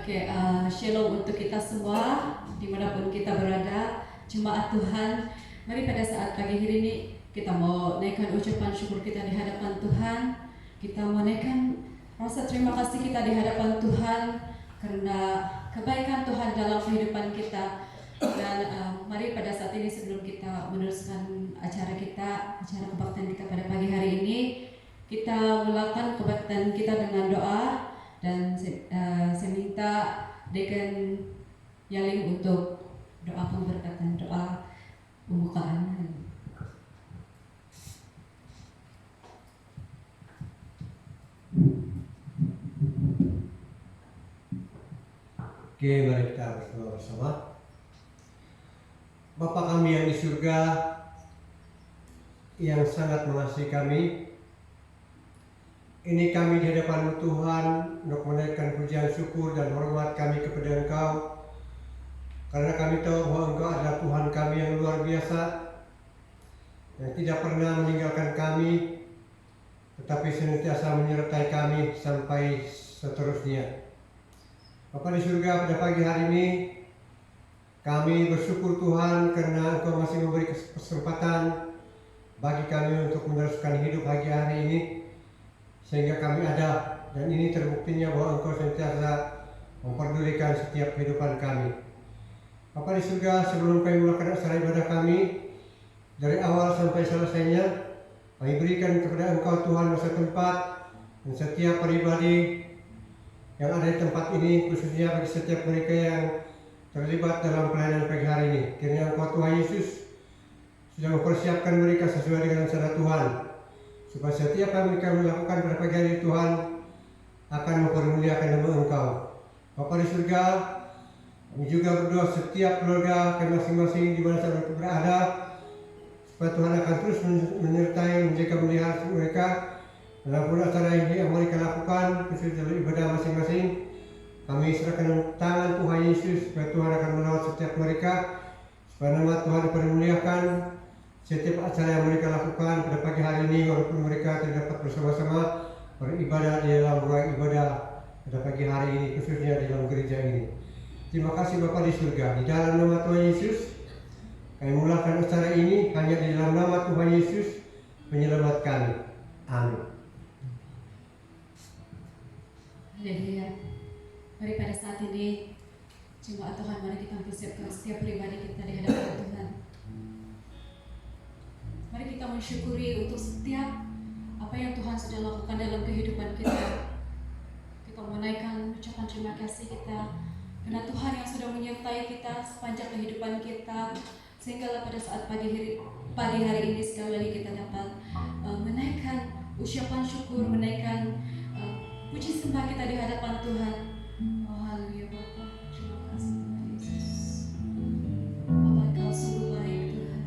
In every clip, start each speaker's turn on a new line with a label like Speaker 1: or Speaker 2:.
Speaker 1: Shalom untuk kita semua dimanapun kita berada, jemaat Tuhan. Mari pada saat pagi hari ini kita mau naikkan ucapan syukur kita di hadapan Tuhan. Kita mau naikkan rasa terima kasih kita di hadapan Tuhan karena kebaikan Tuhan dalam kehidupan kita. Dan mari pada saat ini sebelum kita meneruskan acara kebaktian kita pada pagi hari ini, kita mulakan kebaktian kita dengan doa. Dan saya minta Dekan Yaling untuk doa pemberkatan, doa pembukaan.
Speaker 2: Oke, mari kita berdoa bersama. Bapa kami yang di surga, yang sangat mengasihi kami, ini kami di hadapan Tuhan untuk menaikkan pujian syukur dan hormat kami kepada Engkau, karena kami tahu bahwa Engkau adalah Tuhan kami yang luar biasa, yang tidak pernah meninggalkan kami, tetapi senantiasa menyertai kami sampai seterusnya. Bapa di surga, pada pagi hari ini kami bersyukur Tuhan karena Engkau masih memberi kesempatan bagi kami untuk meneruskan hidup pagi hari ini, sehingga kami ada, dan ini terbuktinya bahwa Engkau sentiasa memperdulikan setiap kehidupan kami. Bapa di surga, sebelum kami melakukan acara ibadah kami, dari awal sampai selesainya, kami berikan kepada Engkau Tuhan masa tempat dan setiap pribadi yang ada di tempat ini, khususnya bagi setiap mereka yang terlibat dalam pelayanan pagi hari ini. Kiranya Engkau Tuhan Yesus sudah mempersiapkan mereka sesuai dengan rencana Tuhan, supaya setiap yang mereka melakukan pada pagi hari Tuhan akan mempermuliakan nama Engkau. Bapa di surga, kami juga berdoa setiap keluarga kami masing-masing di mana mereka berada, supaya Tuhan akan terus menyertai, menjaga, melihara mereka dalam pun acara yang mereka lakukan, khusus dalam ibadah masing-masing. Kami serahkan tangan Tuhan Yesus, supaya Tuhan akan merawat setiap mereka, supaya nama Tuhan dipermuliakan setiap acara yang mereka lakukan pada pagi hari ini, walaupun mereka tidak dapat bersama-sama beribadah di dalam ruang ibadah pada pagi hari ini, khususnya di dalam gereja ini. Terima kasih Bapa di surga, di dalam nama Tuhan Yesus kami mulakan acara ini hanya di dalam nama Tuhan Yesus penyelamat kami. Amin.
Speaker 1: Haleluya. Mari pada saat ini jemaat Tuhan, mari kita persiapkan setiap pribadi kita di hadapan Tuhan. Mari kita mensyukuri untuk setiap apa yang Tuhan sudah lakukan dalam kehidupan kita. Kita menaikkan ucapan terima kasih kita karena Tuhan yang sudah menyertai kita sepanjang kehidupan kita, sehingga pada saat pagi hari ini sekali lagi kita dapat menaikkan ucapan syukur, menaikkan puji sembah kita di hadapan Tuhan. Oh haleluya Bapa, terima kasih Tuhan Yesus. Bapa Engkau sungguh baik Tuhan.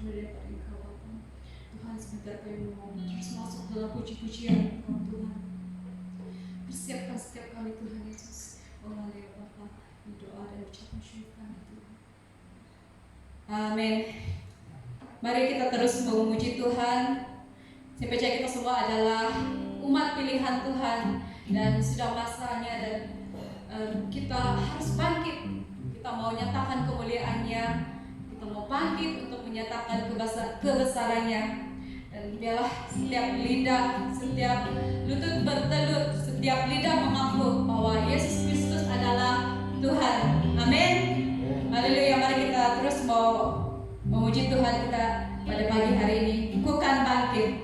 Speaker 1: syukur daripada Engkau Bapa. Tuhan, sebentar kami mau terus masuk dalam puji-pujian Engkau Tuhan. Persiapkan setiap kami Tuhan Yesus. Oh haleluya Bapa, doa dan ucapan syukur kami Tuhan. Amin. Mari kita terus memuji Tuhan. Saya percaya kita semua adalah umat pilihan Tuhan dan sudah masanya dan kita harus bangkit. Kita mau nyatakan kemuliaan-Nya. Kita mau bangkit untuk menyatakan kebesarannya. Dan biarlah setiap lidah, setiap lutut bertelut, setiap lidah mengaku bahwa Yesus Kristus adalah Tuhan. Amin. Haleluya. Mari kita terus mau memuji Tuhan kita pada pagi hari ini. Ku kan bangkit.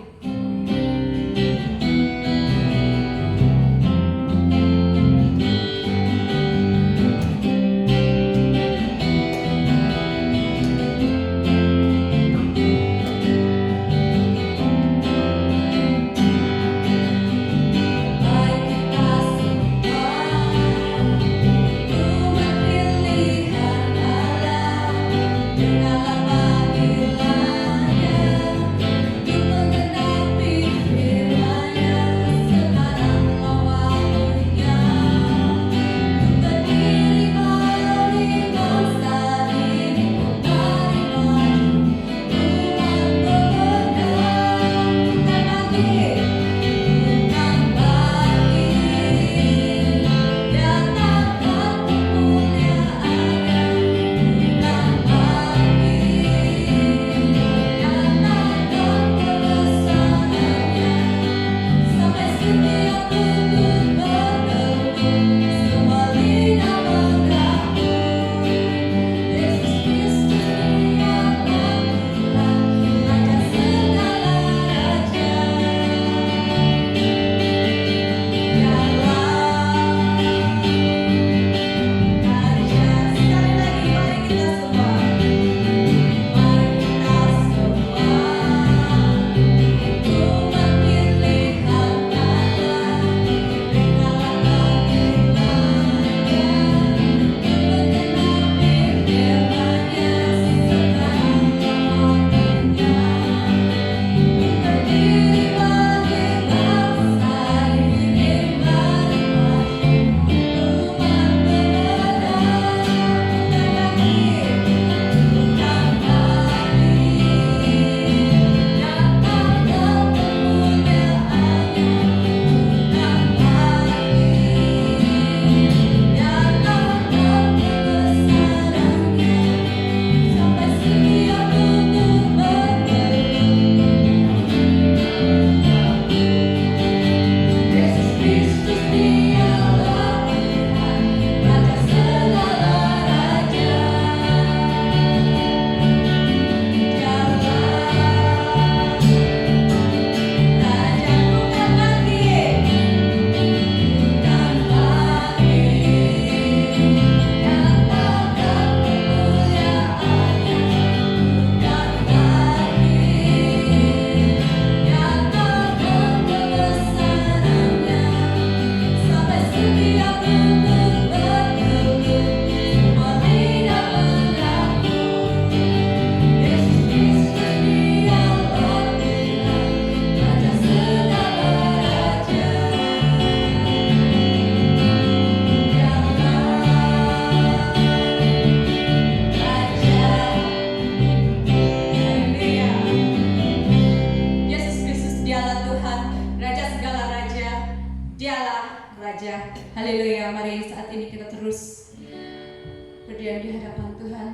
Speaker 1: berdiam di hadapan Tuhan.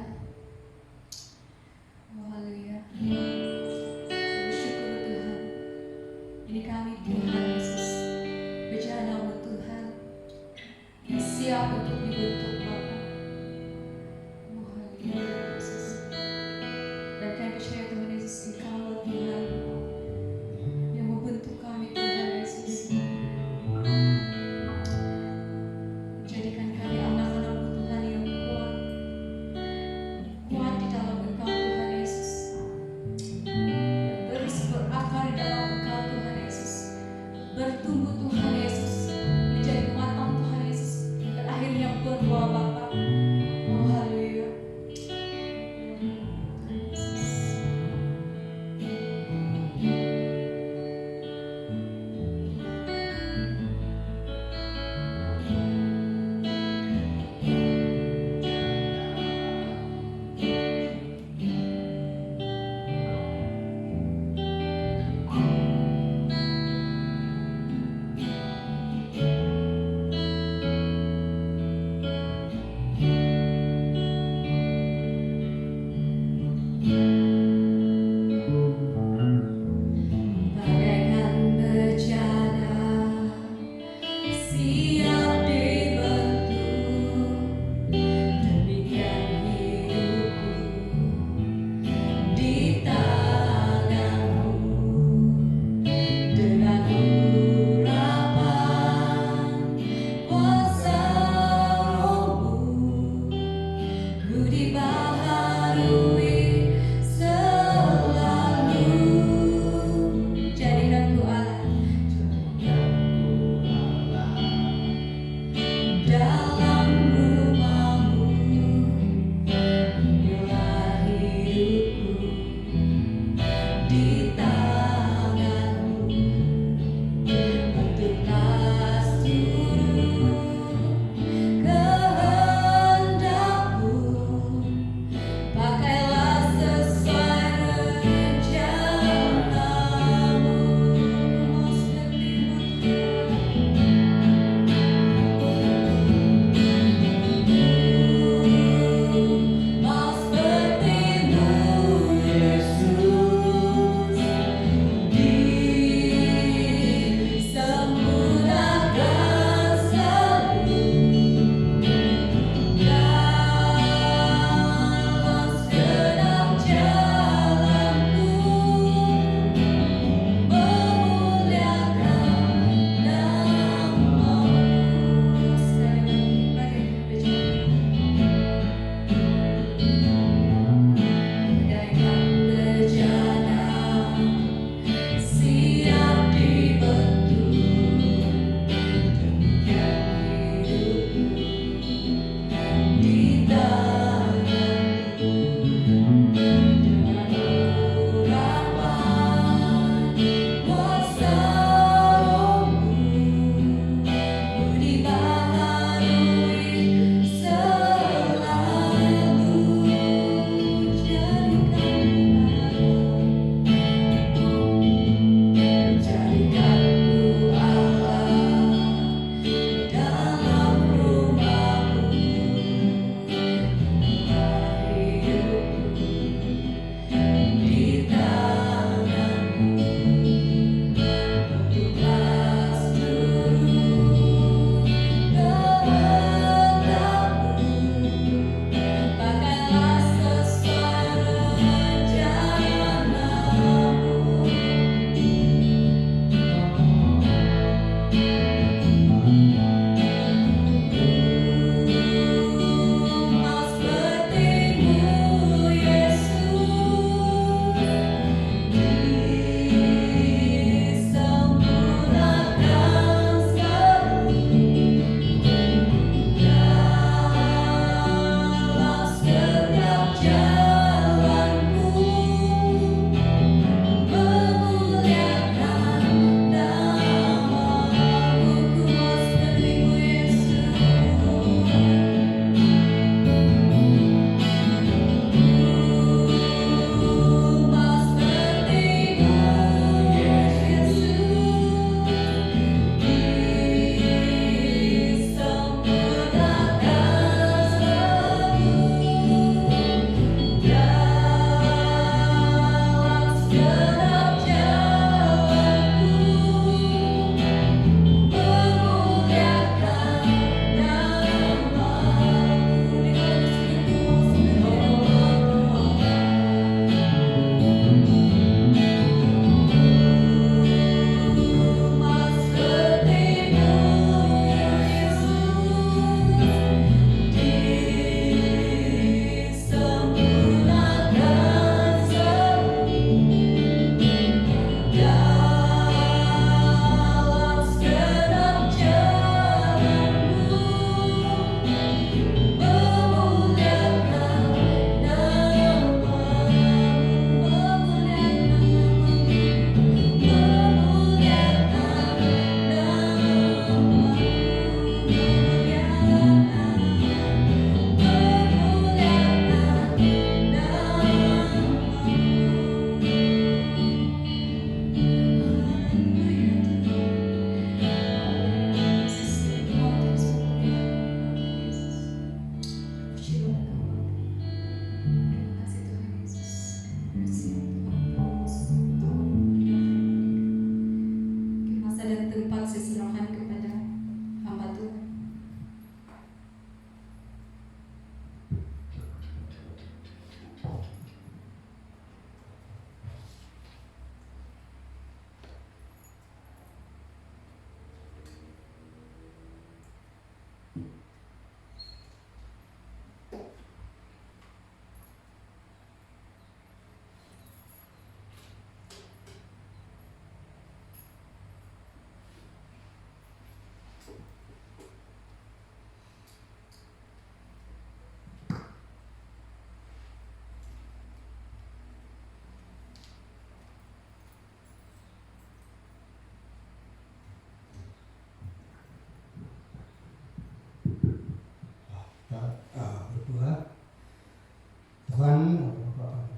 Speaker 1: Oh, haleluya. Bersyukur Tuhan. Ini kami Tuhan Yesus, bejana-Mu Tuhan, yang siap untuk dibentuk Bapa. Oh, haleluya Yesus. Dan kami percaya Tuhan Yesus, Engkau Tuhan yang membentuk kami Tuhan Yesus. Jadikan kami anak-anak-Mu Tuhan yang kuat,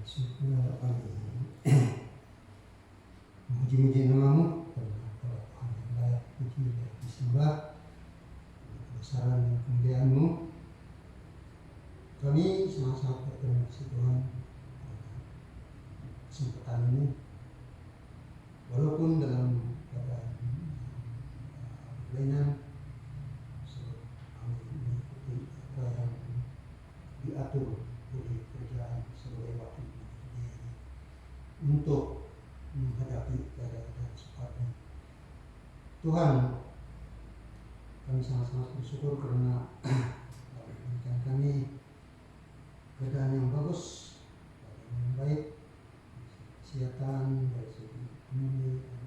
Speaker 3: syukur kami memuji-muji namamu karena Kau Tuhan yang layak puji dan disembah, kebesaran dan kemuliaan-Mu. Kami sangat-sangat berterima kasih Tuhan kesempatan ini, walaupun dalam keadaan berlainan, kami mengikuti apa yang diatur oleh kerajaan sebagai wakil untuk menghadapi keadaan seperti ini. Tuhan, kami sangat-sangat bersyukur karena memberikan kami keadaan yang bagus, keadaan yang baik, kesehatan, dari segi ekonomi, dan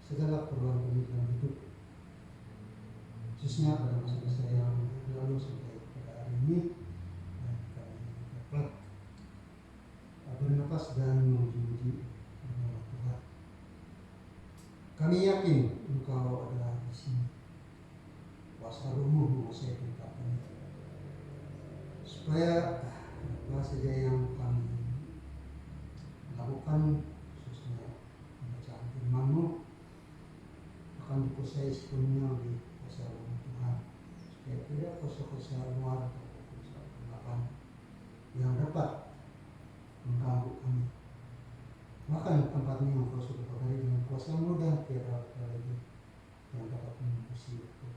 Speaker 3: segala keperluan kami dalam hidup, khususnya pada masa-masa yang lalu sampai pada hari ini. Dan kami dapat bernapas dan memuji-muji nama Tuhan. Kami yakin Engkau adalah di sini. Kuasa Roh-Mu menguasai hidup kami, supaya apa saja yang kami lakukan, khususnya pembacaan firman-Mu, akan dikuasai sepenuhnya oleh kuasa Roh Tuhan, supaya tidak kuasa-kuasa luar atau kuasa kegelapan yang dapat mengganggu kami. Bahkan tempatnya yang Kau sudah pakai dengan kuasa-Mu, dan tiada lagi yang dapat menembus itu,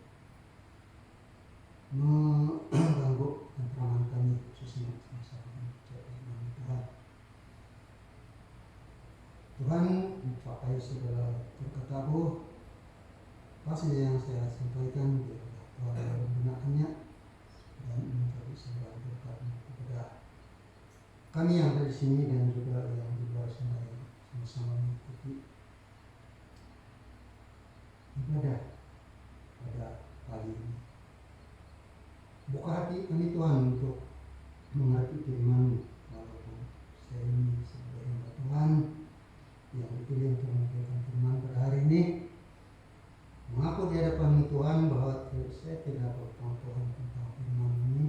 Speaker 3: mengganggu ketentraman kami, khususnya semasa kami firman Tuhan. Tuhan, pakai segala berkata-kata apa saja yang saya sampaikan, biarlah Tuhan menggunakannya dan menjadi sebuah berkat kepada kami yang ada di sini dan juga yang di luar sana yang sama-sama mengikuti ibadah pada pagi ini. Buka hati kami Tuhan untuk mengerti firman-Mu, walaupun saya ini sebagai hamba Tuhan yang dipilih untuk memberikan firman pada hari ini, mengaku di hadapan Tuhan bahwa saya tidak berpengetahuan tentang firman ini,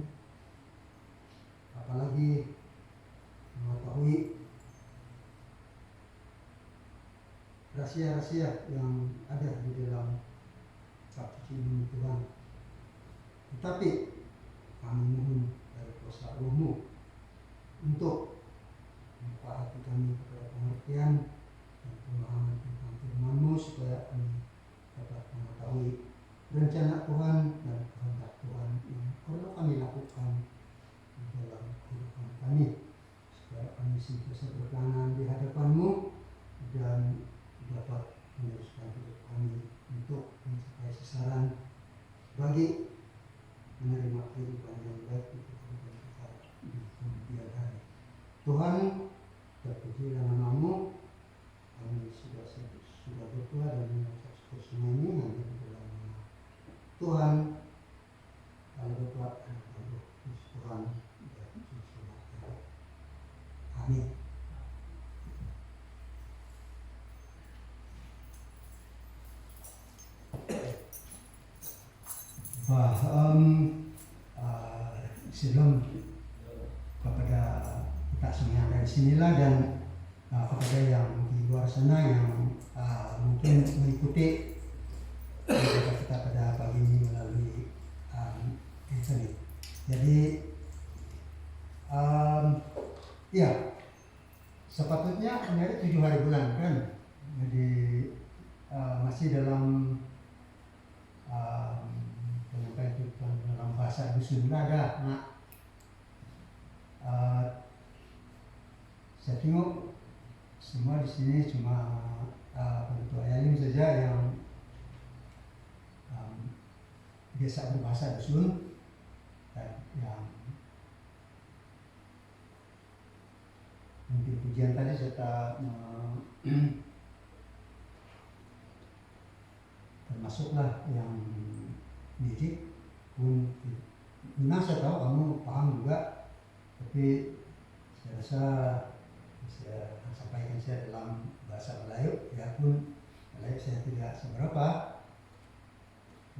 Speaker 3: apalagi mengetahui rahasia-rahasia yang ada di dalam kitab suci ini Tuhan. Tetapi kami mohon dari kuasa Roh-Mu untuk membuka hati kami kepada pengertian dan pemahaman tentang firman-Mu, supaya kami dapat mengetahui rencana Tuhan dan kehendak Tuhan yang perlu kami lakukan di dalam kehidupan kami, supaya kami senantiasa berkenan di hadapan-Mu dan dapat meneruskan hidup kami untuk mencapai sasaran bagi menerima kehidupan yang baik di kehidupan kita di kemudian hari. Tuhan, terpujilah nama-Mu. Kami sudah berdoa dan mengucap syukur semua ini hanya di dalam nama Tuhan, Allah Bapa dan Roh Kudus Tuhan dan Yesus. Amin. Sebelum kepada kita semua yang dari sinilah dan kepada yang di luar sana yang mungkin mengikuti kita pada pagi ini melalui internet. Jadi ya sepatutnya dari 7 hari bulan kan, jadi masih dalam penyampaian itu dalam bahasa dusun ada. Nah, saya tengok semua di sini cuma penentu ayalim saja yang biasa berbahasa dusun dan yang mungkin pujian tadi serta termasuklah yang didik pun saya tahu kamu paham juga, tapi saya rasa saya sampaikan saya dalam bahasa Melayu, ya pun Melayu saya tidak seberapa,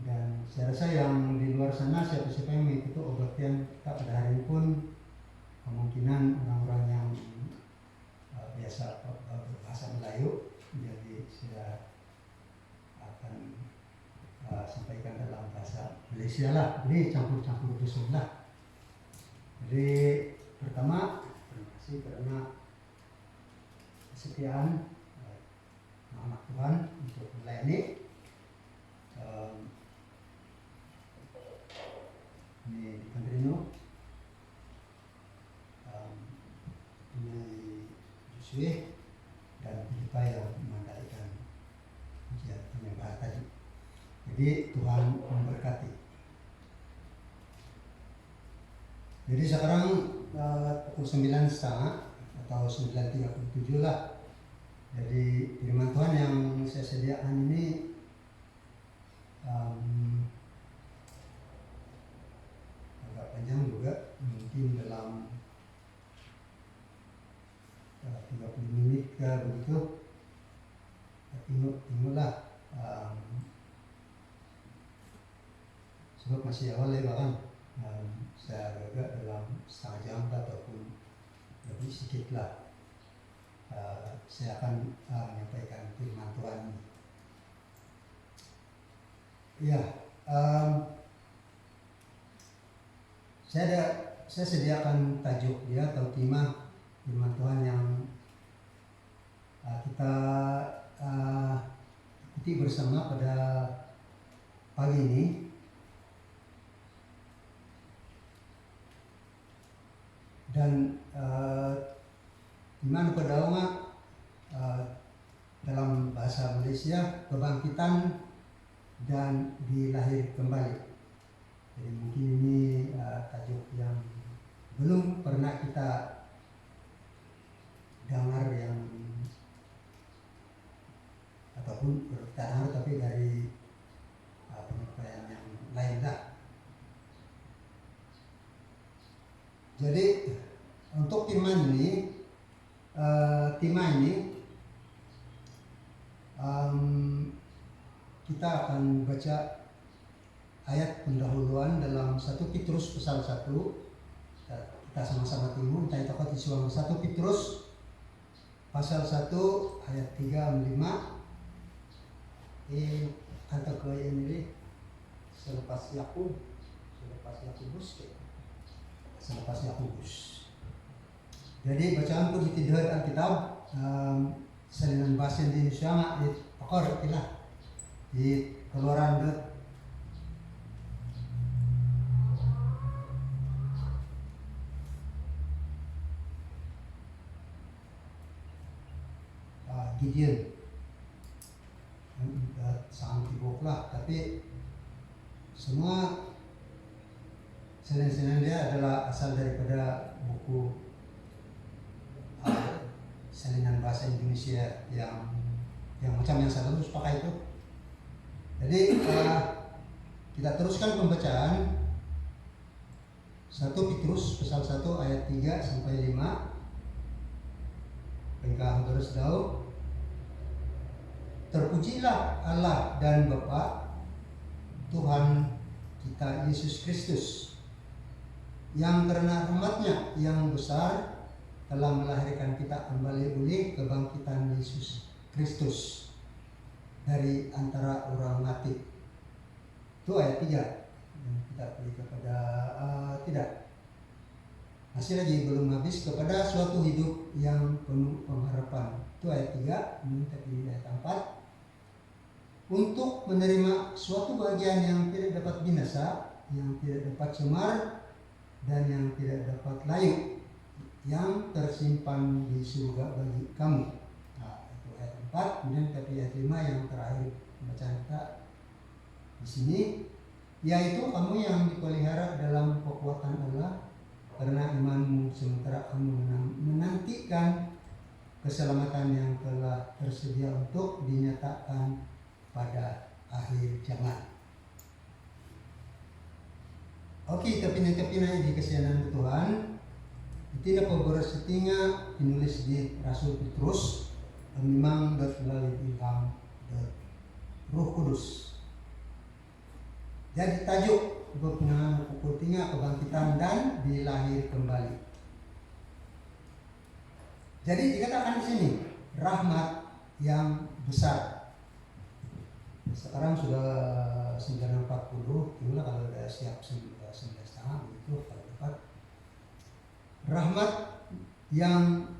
Speaker 3: dan saya rasa yang di luar sana siapa-siapa yang mengikuti obrolan kita pada hari ini pun kemungkinan orang-orang yang Malaysia lah. Jadi campur-campur dusun lah. Jadi pertama, terima kasih karena kesetiaan anak Tuhan untuk melayani. Ini di Kandrino, ini Joshua dan Filipa yang memandaikan ujian penyembahan tadi. Jadi Tuhan memberkati. Jadi sekarang pukul 9.30 atau 9.37 lah. Jadi firman Tuhan yang saya sediakan ini agak panjang juga, mungkin dalam 30 menit ke begitu. Tengoklah, sebab masih awal ya bahkan. Saya agak dalam setengah jam ataupun lebih sedikit lah. Saya akan menyampaikan firman Tuhan ini. Ya, saya sediakan tajuk dia atau tema firman Tuhan yang kita ikuti bersama pada pagi ini. Dan iman pedaungan dalam bahasa Malaysia kebangkitan dan dilahir kembali. Jadi mungkin ini tajuk yang belum pernah kita dengar yang ataupun kita dengar tapi dari penyampaian yang lain lah. Jadi untuk tema ini kita akan baca ayat pendahuluan dalam 1 Petrus pasal 1. Kita sama-sama tengok kita tokat isuang 1 Petrus pasal 1 ayat 3-5. Kata ke ini selepas Yakobus. Jadi bacaan pun ditidhar Alkitab salinan bahasa Indonesia di pakor itulah di Keluaran Gideon sangat sibuk lah, tapi semua selain dia adalah asal daripada buku salinan bahasa Indonesia yang macam yang saya lulus pakai itu. Jadi kita teruskan pembacaan 1 Petrus pasal 1 ayat 3-5. Pengkah terus tahu. Terpujilah Allah dan Bapa Tuhan kita Yesus Kristus, yang karena rahmat-Nya yang besar telah melahirkan kita kembali oleh kebangkitan Yesus Kristus dari antara orang mati. Itu ayat 3 yang kita pilih kepada tidak. Masih lagi belum habis, kepada suatu hidup yang penuh pengharapan. Itu ayat 3, ini kita pilih ayat 4. Untuk menerima suatu bagian yang tidak dapat binasa, yang tidak dapat cemar, dan yang tidak dapat layu, yang tersimpan di surga bagi kamu. Nah, itu ayat 4. Kemudian tapi ayat 5 yang terakhir bacaan kita di sini, yaitu kamu yang dipelihara dalam kekuatan Allah karena imanmu, sementara kamu menantikan keselamatan yang telah tersedia untuk dinyatakan pada akhir zaman. Oke, tapi di kesianan Tuhan tidak bersetingga penulis di Rasul Petrus memang melalui ilham Roh Kudus. Jadi tajuk berkenaan pukul 3 kebangkitan dan dilahir kembali. Jadi dikatakan di sini rahmat yang besar. Sekarang sudah 9.40, itulah kalau udah siap 9.30 itu kalau dapat rahmat yang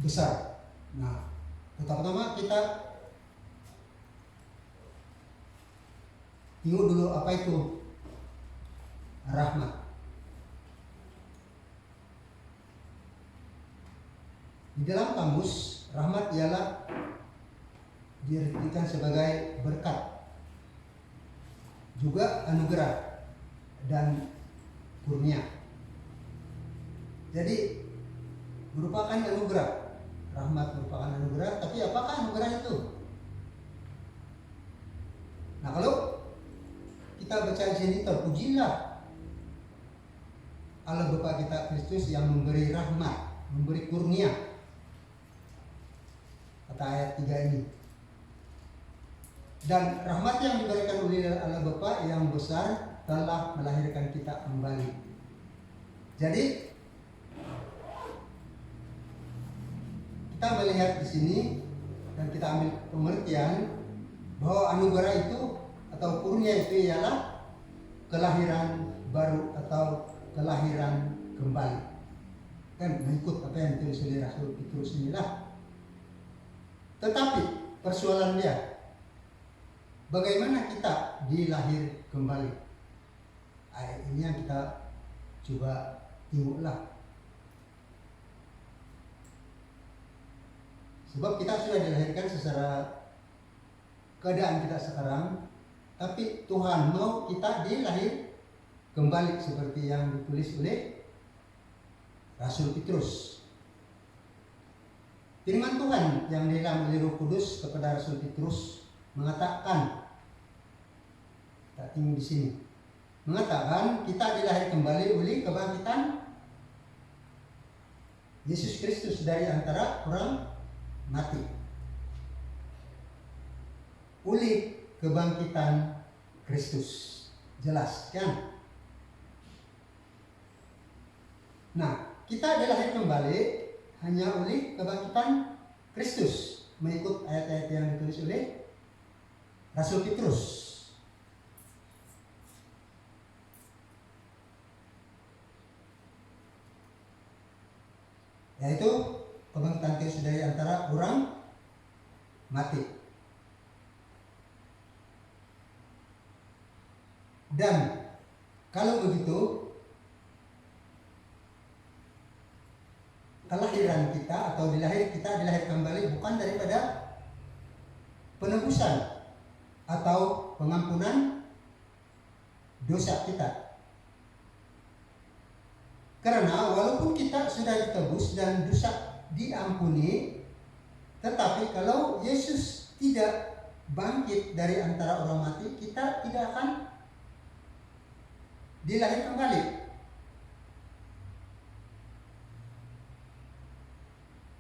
Speaker 3: besar. Nah, pertama kita tengok dulu apa itu rahmat. Di dalam kamus, rahmat ialah diartikan sebagai berkat, juga anugerah dan kurnia. Jadi merupakan anugerah, rahmat merupakan anugerah. Tapi apakah anugerah itu? Nah, kalau kita baca di sini, terpujilah Allah Bapa kita Kristus yang memberi rahmat, memberi kurnia, kata ayat 3 ini. Dan rahmat yang diberikan oleh Allah Bapa yang besar telah melahirkan kita kembali. Jadi kita melihat di sini dan kita ambil pengertian bahwa anugerah itu atau kurnia itu ialah kelahiran baru atau kelahiran kembali. Kan mengikut apa yang ditulis oleh Rasul Petrus inilah. Tetapi persoalan dia, bagaimana kita dilahir kembali? Ini yang kita coba tengoklah. Sebab kita sudah dilahirkan secara keadaan kita sekarang, tapi Tuhan mau kita dilahir kembali seperti yang ditulis oleh Rasul Petrus. Firman Tuhan yang diilham oleh Roh Kudus kepada Rasul Petrus mengatakan, kita tengok di sini, mengatakan kita dilahir kembali oleh kebangkitan Yesus Kristus dari antara orang mati. Oleh kebangkitan Kristus. Jelas kan? Nah, kita dilahir kembali hanya oleh kebangkitan Kristus, mengikut ayat-ayat yang ditulis oleh Rasul Petrus. Yaitu kebangkitan Kristus dari antara orang mati. Dan kalau begitu, kelahiran kita atau kita dilahir kembali bukan daripada penebusan atau pengampunan dosa kita. Karena walaupun kita sudah ditebus dan dosa diampuni, tetapi kalau Yesus tidak bangkit dari antara orang mati, kita tidak akan dilahir kembali.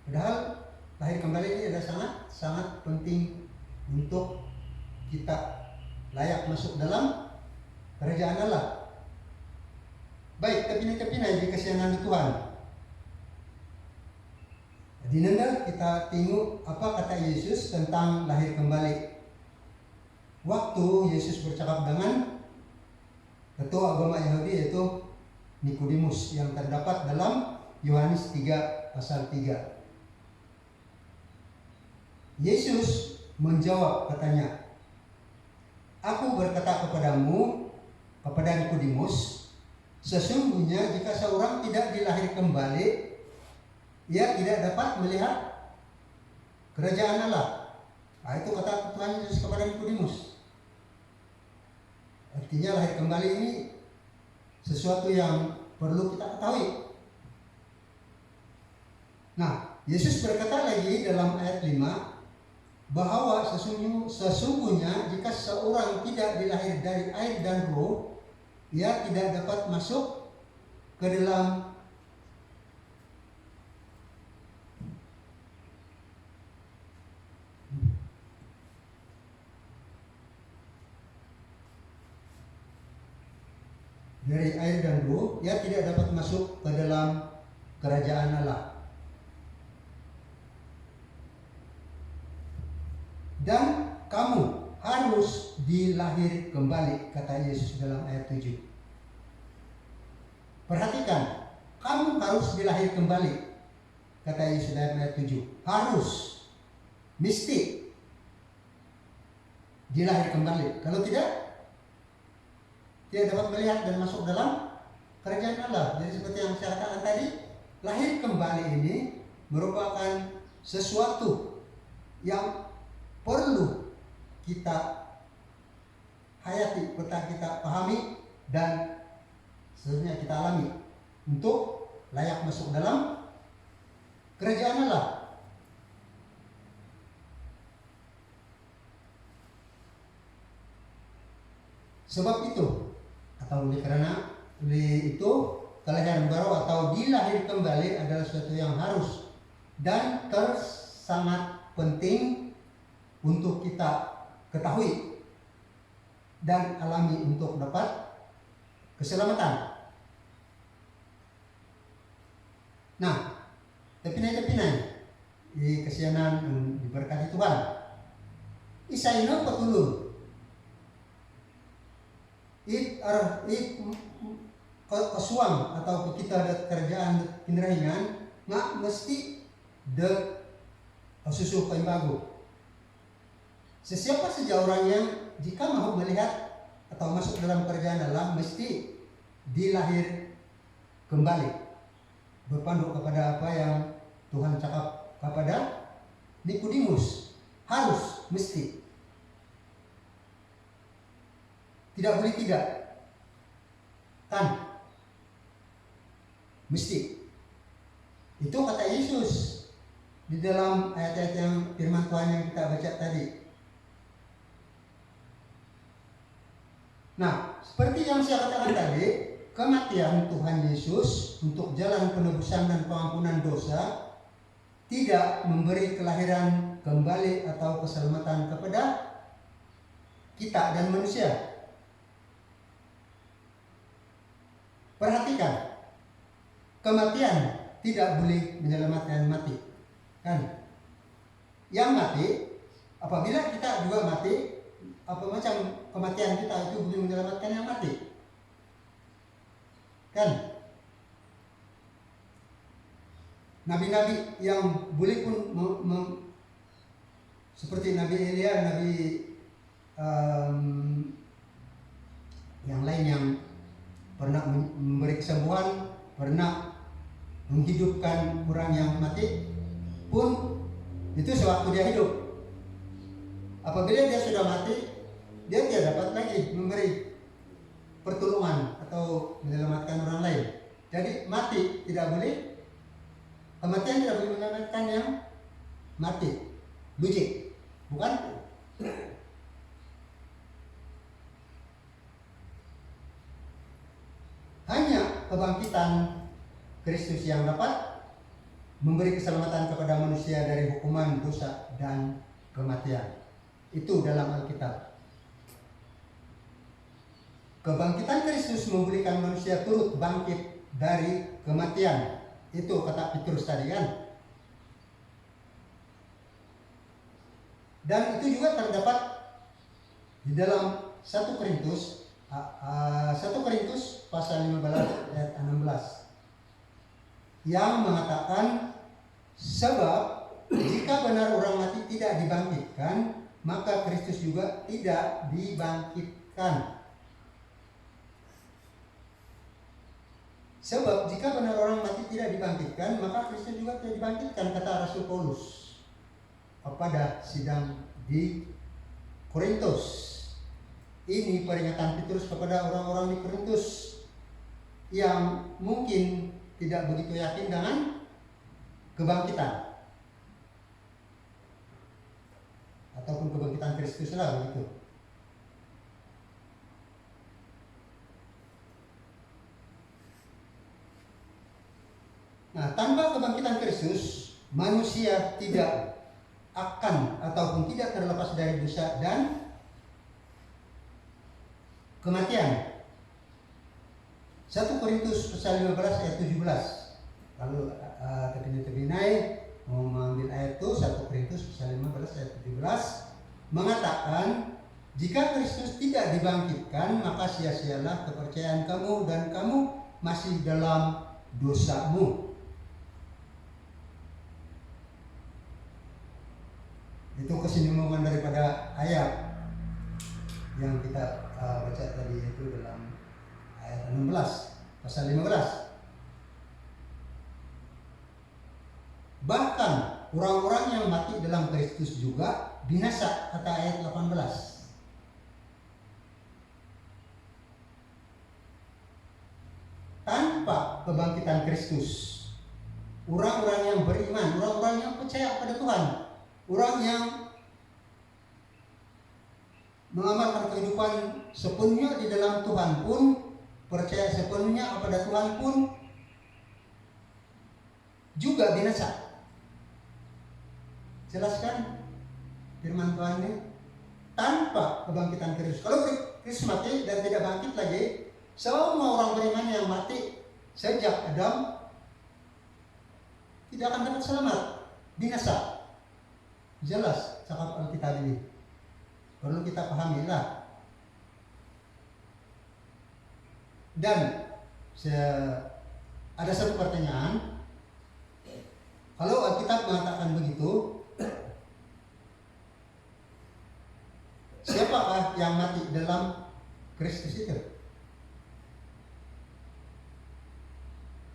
Speaker 3: Padahal lahir kembali ini adalah sangat penting untuk kita layak masuk dalam kerajaan Allah. Baik, kepinai-kepinai di kesianan Tuhan. Di nanda kita tengok apa kata Yesus tentang lahir kembali. Waktu Yesus bercakap dengan ketua agama Yahudi yaitu Nikodemus yang terdapat dalam Yohanes 3 pasal 3. Yesus menjawab katanya, "Aku berkata kepadamu, kepada Nikodemus, sesungguhnya jika seorang tidak dilahir kembali, ia tidak dapat melihat kerajaan Allah." Nah, itu kata Tuhan Yesus kepada Nikodemus. Artinya lahir kembali ini sesuatu yang perlu kita ketahui. Nah, Yesus berkata lagi dalam ayat 5 bahwa sesungguhnya jika seorang tidak dilahir dari air dan roh, ia tidak dapat masuk ke dalam dari air dan roh, ia tidak dapat masuk ke dalam kerajaan Allah. Dan kamu harus dilahir kembali, kata Yesus dalam ayat 7. Perhatikan, kamu harus dilahir kembali, kata Yesus dalam ayat 7. Harus, mesti dilahir kembali. Kalau tidak dapat melihat dan masuk dalam kerajaan Allah. Jadi seperti yang saya katakan tadi, lahir kembali ini merupakan sesuatu yang perlu kita hayati, kita pahami, dan seharusnya kita alami untuk layak masuk dalam kerajaan Allah. Sebab itu, atau oleh itu, kelahiran baru atau dilahir kembali adalah sesuatu yang harus dan sangat penting untuk kita ketahui dan alami untuk dapat keselamatan. Nah, tepinai di kesianan diberkati Tuhan. Isaino patulun. Kesuang atau kita ada kerjaan kinrahingan nggak mesti susu bagu. Sesiapa saja orang yang jika mau melihat atau masuk dalam kerjaan Allah mesti dilahir kembali, berpandu kepada apa yang Tuhan cakap kepada Nikodemus. Harus, mesti, tidak boleh tidak, kan? Mesti. Itu kata Yesus di dalam ayat-ayat yang firman Tuhan yang kita baca tadi. Nah, seperti yang saya katakan tadi, kematian Tuhan Yesus untuk jalan penebusan dan pengampunan dosa tidak memberi kelahiran kembali atau keselamatan kepada kita dan manusia. Perhatikan, kematian tidak boleh menyelamatkan mati, kan? Yang mati, apabila kita juga mati, apa macam kematian kita itu boleh menyelamatkan yang mati, kan? Nabi-nabi yang boleh pun seperti Nabi Elia, Nabi yang lain yang pernah memberi kesembuhan, pernah menghidupkan orang yang mati pun itu sewaktu dia hidup. Apabila dia sudah mati, dia tidak dapat lagi memberi pertolongan atau menyelamatkan orang lain. Jadi mati tidak boleh, kematian tidak boleh menyelamatkan yang mati. Logik, bukan? Hanya kebangkitan Kristus yang dapat memberi keselamatan kepada manusia dari hukuman dosa dan kematian. Itu dalam Alkitab. Kebangkitan Kristus membolehkan manusia turut bangkit dari kematian. Itu kata Petrus tadi, kan? Dan itu juga terdapat di dalam 1 Korintus 1 Korintus pasal 15 ayat 16 yang mengatakan, sebab jika benar orang mati tidak dibangkitkan, maka Kristus juga tidak dibangkitkan. Sebab jika benar orang mati tidak dibangkitkan, maka Kristus juga tidak dibangkitkan, kata Rasul Paulus pada sidang di Korintus. Ini peringatan Petrus kepada orang-orang di Korintus yang mungkin tidak begitu yakin dengan kebangkitan ataupun kebangkitan Kristus lah begitu. Nah, tanpa kebangkitan Kristus, manusia tidak akan ataupun tidak terlepas dari dosa dan kematian. 1 Korintus pasal 15 ayat 17. Lalu tebinai mau mengambil ayat itu 1 Korintus pasal 15 ayat 17 mengatakan, Jika Kristus tidak dibangkitkan, maka sia-sialah kepercayaan kamu dan kamu masih dalam dosamu. Itu kesinambungan daripada ayat yang kita baca tadi, itu dalam ayat 16, pasal 15. Bahkan orang-orang yang mati dalam Kristus juga binasa, kata ayat 18. Tanpa kebangkitan Kristus, orang-orang yang beriman, orang-orang yang percaya pada Tuhan, orang yang mengamalkan kehidupan sepenuhnya di dalam Tuhan pun, percaya sepenuhnya kepada Tuhan pun juga binasa. Jelaskan firman Tuhan ini, tanpa kebangkitan Kristus. Kalau Kristus mati dan tidak bangkit lagi, semua orang beriman yang mati sejak Adam tidak akan dapat selamat, binasa. Jelas cakap Alkitab ini, perlu kita pahamilah. Dan ada satu pertanyaan, kalau Alkitab mengatakan begitu, siapakah yang mati dalam Kristus itu?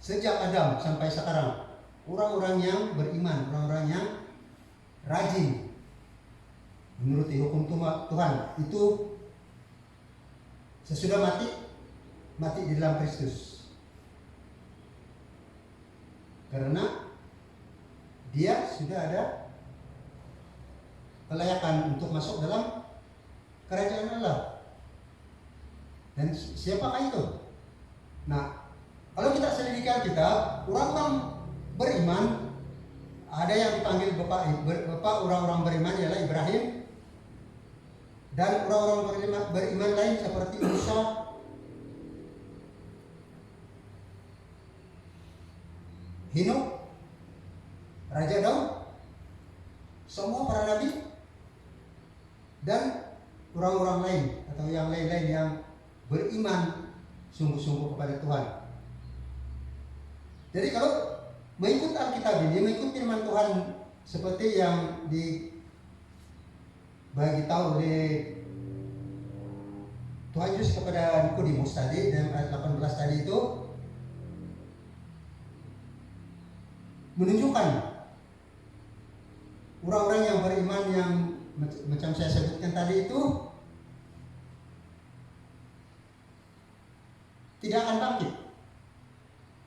Speaker 3: Sejak Adam sampai sekarang, orang-orang yang beriman, orang-orang yang rajin menuruti hukum Tuhan, itu sesudah mati di dalam Kristus. Karena dia sudah ada kelayakan untuk masuk dalam kerajaan Allah. Dan siapakah itu? Nah, kalau kita selidiki Alkitab, orang-orang beriman, ada yang dipanggil bapak orang-orang beriman ialah Ibrahim, dan orang-orang beriman lain seperti Musa, Henokh, Raja Daud, semua para nabi, dan orang-orang lain atau yang lain-lain yang beriman sungguh-sungguh kepada Tuhan. Jadi kalau mengikut Alkitab ini, mengikut firman Tuhan seperti yang dibagi tahu oleh Tuhan Yesus kepada Nikodemus tadi dalam ayat 18 tadi, itu menunjukkan orang-orang yang beriman yang macam saya sebutkan tadi itu tidak akan bangkit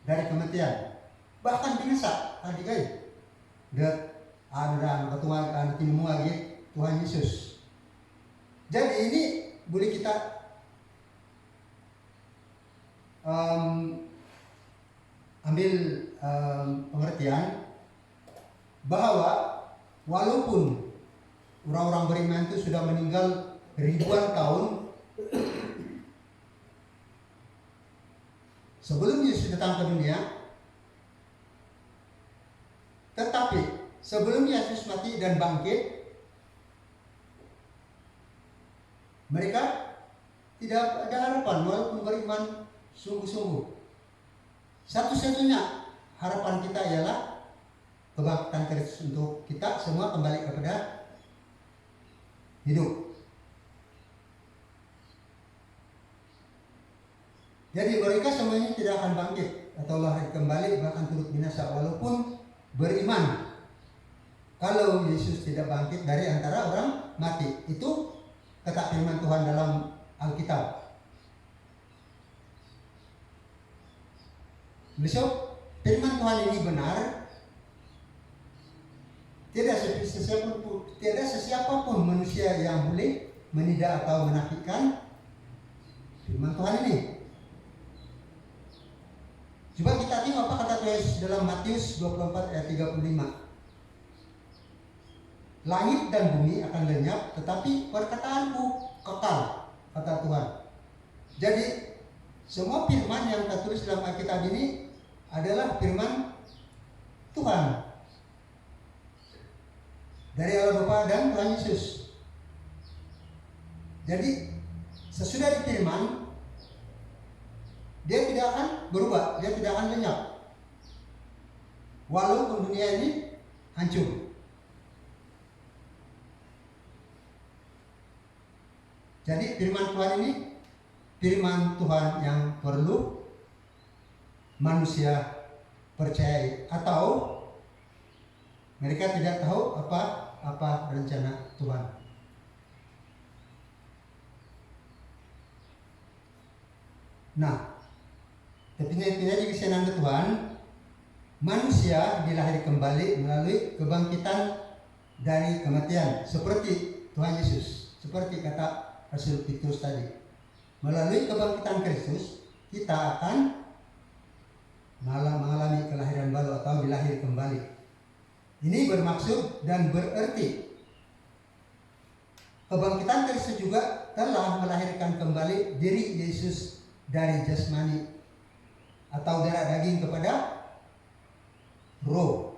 Speaker 3: dari kematian, bahkan binasa. Tadi guys, ada ketuaan timu lagi Tuhan Yesus. Jadi ini boleh kita ambil pengertian bahwa walaupun orang-orang beriman itu sudah meninggal ribuan tahun sebelum Yesus datang ke dunia, tetapi sebelum Yesus mati dan bangkit, mereka tidak ada harapan walaupun beriman sungguh-sungguh. Satu-satunya harapan kita ialah kebangkitan Kristus untuk kita semua kembali kepada hidup. Jadi mereka semuanya tidak akan bangkit atau lahir kembali, bahkan turut binasa walaupun beriman. Kalau Yesus tidak bangkit dari antara orang mati, itu kata firman Tuhan dalam Alkitab. Besok firman Tuhan ini benar. Tidak sesiapa pun manusia yang boleh menidak atau menafikan firman Tuhan ini. Coba kita tengok apa kata Tuhan Yesus dalam Matius 24 ayat 35. Langit dan bumi akan lenyap, tetapi perkataanku kekal, kata Tuhan. Jadi semua firman yang tertulis dalam Alkitab ini adalah firman Tuhan dari Allah Bapa dan Tuhan Yesus. Jadi sesudah difirman, dia tidak akan berubah, dia tidak akan lenyap. Walaupun dunia ini hancur. Jadi firman Tuhan ini firman Tuhan yang perlu manusia percayai, atau mereka tidak tahu apa rencana Tuhan. Nah, ketika di kesenangan Tuhan, manusia dilahirkan kembali melalui kebangkitan dari kematian, seperti Tuhan Yesus, seperti kata Rasul Petrus tadi. Melalui kebangkitan Kristus, kita akan mengalami kelahiran baru atau dilahir kembali. Ini bermaksud dan berarti kebangkitan Kristus juga telah melahirkan kembali diri Yesus dari jasmani atau darah daging kepada roh.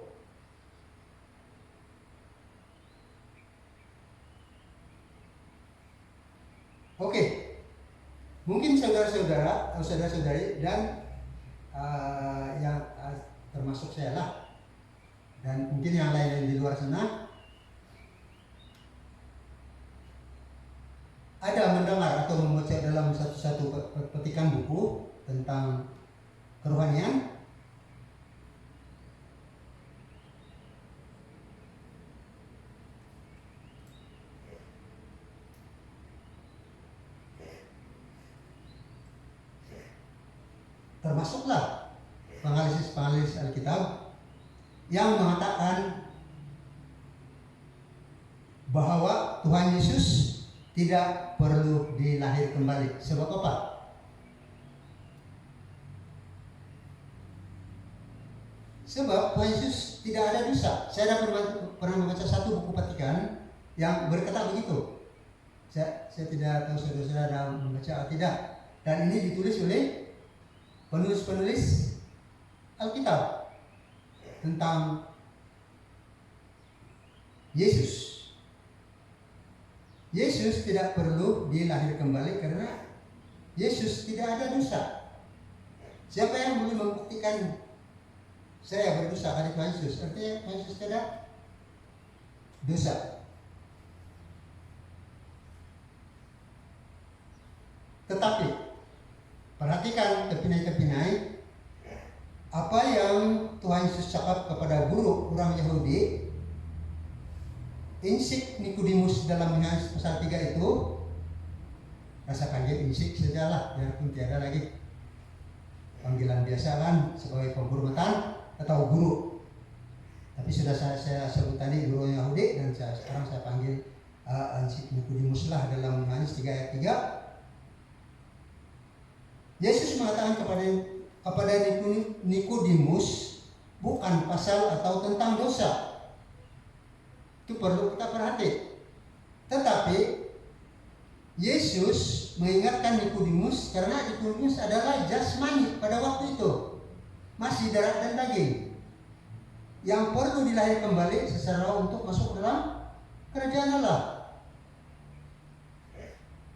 Speaker 3: Oke, mungkin saudara-saudara atau saudara-saudari dan yang termasuk saya lah, dan mungkin yang lain di luar sana ada mendengar atau membaca dalam satu petikan buku tentang kerohanian, termasuklah penganalisis Alkitab yang mengatakan bahwa Tuhan Yesus tidak perlu dilahir kembali. Sebab apa? Sebab Tuhan Yesus tidak ada dosa. Saya pernah membaca satu buku petikan yang berkata begitu. Saya tidak tahu saudara-saudara membaca atau tidak. Dan ini ditulis oleh penulis-penulis Alkitab tentang Yesus. Yesus tidak perlu dilahir kembali karena Yesus tidak ada dosa. Siapa yang boleh membuktikan saya berdosa dari Tuhan Yesus? Artinya Tuhan Yesus tidak dosa. Tetapi perhatikan kepinai-kepinai apa yang Tuhan Yesus cakap kepada guru orang Yahudi. Insik Nikodemus dalam Yohanes pasal 3 itu, rasakan dia insik sajalah, biarpun tiada lagi panggilan biasa kan sebagai penghormatan atau guru. Tapi sudah saya sebut tadi guru Yahudi, dan sekarang saya panggil insik Nikodemus lah dalam Yohanes 3 ayat 3. Yesus mengatakan kepada Nikodemus bukan pasal atau tentang dosa. Itu perlu kita perhati. Tetapi Yesus mengingatkan Nikodemus karena Nikodemus adalah jasmani pada waktu itu, masih darah dan daging, yang perlu dilahir kembali secara untuk masuk dalam kerajaan Allah.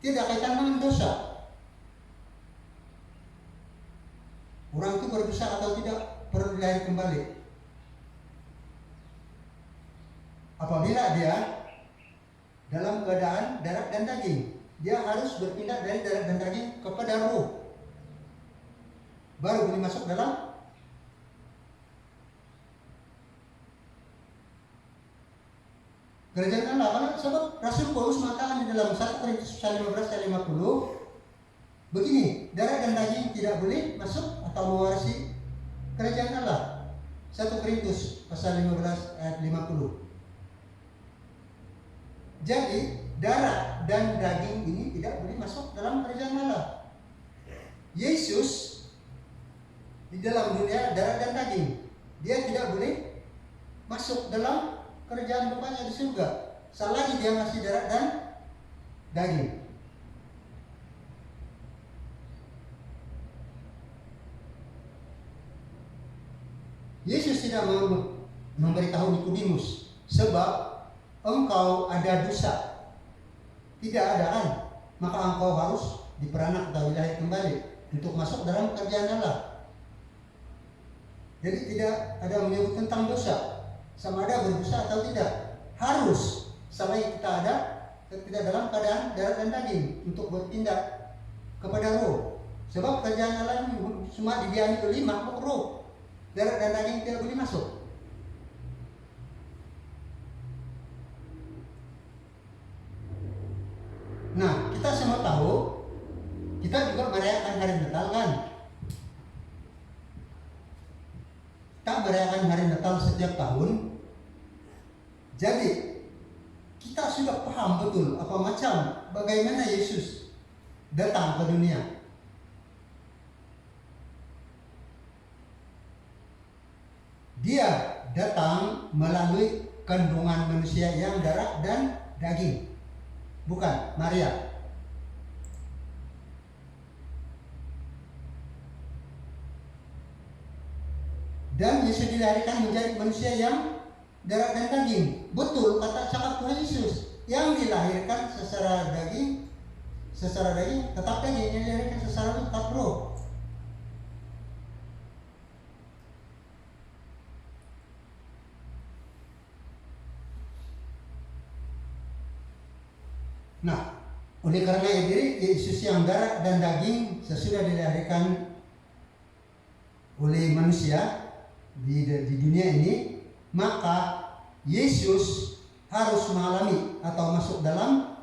Speaker 3: Tidak kaitan dengan dosa. Orang itu berdosa atau tidak perlu dilahir kembali. Apabila dia dalam keadaan darah dan daging, dia harus berpindah dari darah dan daging kepada roh, baru boleh masuk dalam kerajaan Allah. Karena sebab Rasul Paulus mengatakan di dalam 1 Korintus 15 ayat 50 begini, darah dan daging tidak boleh masuk atau mewarisi kerajaan Allah. 1 Korintus pasal 15 ayat 50. Jadi darah dan daging ini tidak boleh masuk dalam kerajaan Allah. Yesus di dalam dunia darah dan daging, dia tidak boleh masuk dalam kerajaan Bapaknya di surga selagi dia masih darah dan daging. Yesus tidak memberitahu Nikodemus, sebab engkau ada dosa. Tidak ada kan? maka engkau harus diperanak atau dilahir kembali untuk masuk dalam kerjaan Allah. Jadi tidak ada menyebut tentang dosa, sama ada berdosa atau tidak. Harus selagi kita dalam keadaan darah dan daging untuk bertindak kepada roh. Sebab kerjaan Allah ini cuma didiami oleh makhluk roh. Darah dan daging tidak boleh masuk. Nah, kita semua tahu, kita juga merayakan hari Natal kan? Kita merayakan hari Natal setiap tahun. Jadi, kita sudah paham betul bagaimana Yesus datang ke dunia. Dia datang melalui kandungan manusia yang darah dan daging, bukan Maria. Dan Yesus dilahirkan menjadi manusia yang darah dan daging. Betul kata cakap Tuhan Yesus, yang dilahirkan secara daging tetap daging, yang dilahirkan secara roh tetap roh. Nah, oleh karena itu Yesus yang darah dan daging sesudah dilahirkan oleh manusia di dunia ini, maka Yesus harus mengalami atau masuk dalam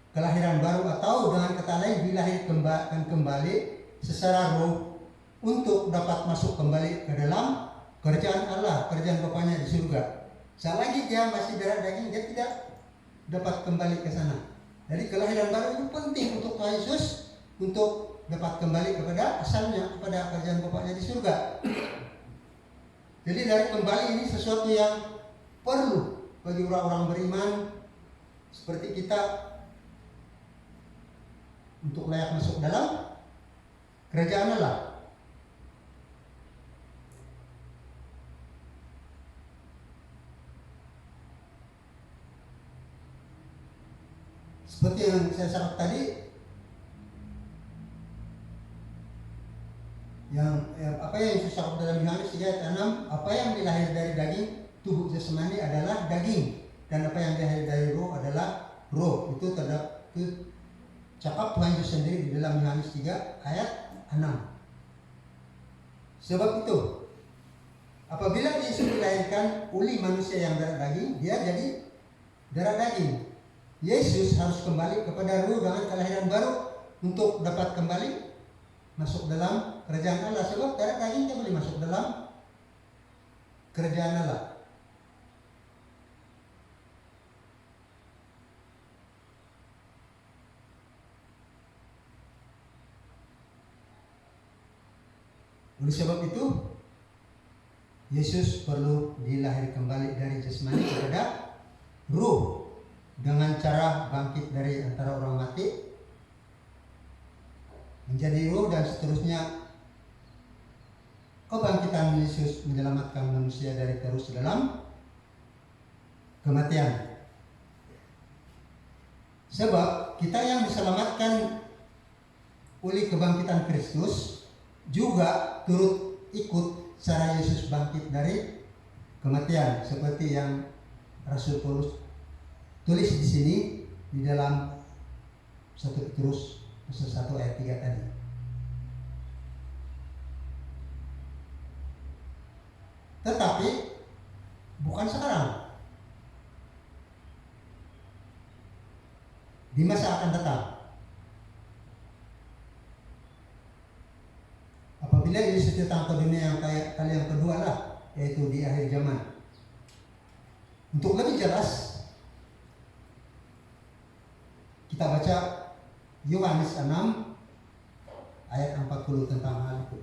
Speaker 3: kelahiran baru, atau dengan kata lain dilahirkan kembali secara roh untuk dapat masuk kembali ke dalam kerjaan Allah, kerjaan Bapaknya di surga. Selagi dia masih darah daging, dia tidak dapat kembali ke sana. Jadi kelahiran baru itu penting untuk Tuhan Yesus untuk dapat kembali kepada asalnya, kepada kerjaan Bapaknya di surga. Jadi dari kembali ini sesuatu yang perlu bagi orang-orang beriman seperti kita untuk layak masuk dalam kerajaan Allah. Seperti yang saya sampaikan tadi, apa yang Yesus cakap dalam Yohanes 3 ayat 6, apa yang dilahir dari daging, tubuh jasmani adalah daging, dan apa yang dilahir dari roh adalah roh. Itu cakap Tuhan Yesus sendiri di dalam Yohanes 3 ayat 6. Sebab itu, apabila Yesus dilahirkan oleh manusia yang darah daging, dia jadi darah daging. Yesus harus kembali kepada roh dengan kelahiran baru untuk dapat kembali masuk dalam kerajaan Allah. Sebab darah daging tidak boleh masuk dalam kerajaan Allah. Oleh sebab itu, Yesus perlu dilahir kembali dari jasmani kepada ruh dengan cara bangkit dari antara orang mati menjadi ruh, dan seterusnya kebangkitan Yesus menyelamatkan manusia dari terus dalam kematian. Sebab kita yang diselamatkan oleh kebangkitan Kristus juga turut ikut cara Yesus bangkit dari kematian, seperti yang Rasul Paulus tulis di sini di dalam 1 Petrus pasal 1 ayat 3 tadi. Tetapi bukan sekarang, di masa akan datang. Apabila Yesus datang ke dunia yang kali yang kedua lah, yaitu di akhir zaman. Untuk lebih jelas, kita baca Yohanes 6 ayat 40 tentang hal itu.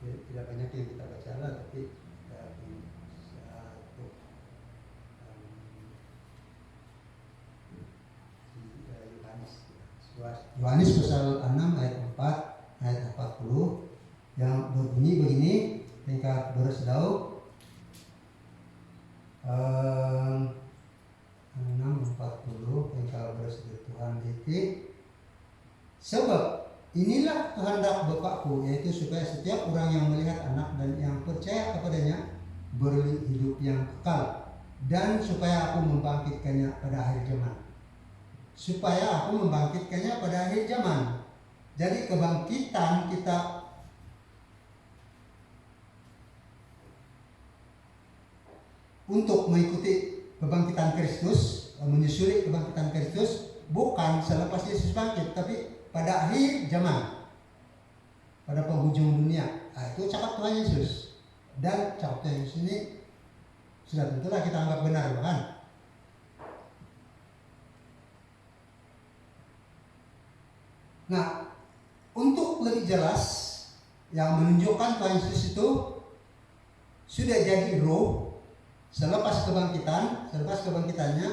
Speaker 3: Tidak banyak yang kita baca lah, tapi dari Yohanes pasal 6 ayat 4 ayat 40 yang berbunyi begini, tingkat bersedau 6:40 engkau berseru Tuhan titik inilah kehendak Bapakku, yaitu supaya setiap orang yang melihat anak dan yang percaya kepadanya beroleh hidup yang kekal, dan supaya aku membangkitkannya pada akhir zaman. Supaya aku membangkitkannya pada akhir zaman. Jadi kebangkitan kita untuk mengikuti kebangkitan Kristus, menyusuri kebangkitan Kristus, bukan selepas Yesus bangkit, tapi pada akhir zaman, pada penghujung dunia. Nah, itu cakap Tuhan Yesus. Dan cakap Tuhan Yesus ini sudah tentulah kita anggap benar, kan? Nah, untuk lebih jelas yang menunjukkan Tuhan Yesus itu sudah jadi roh selepas kebangkitannya,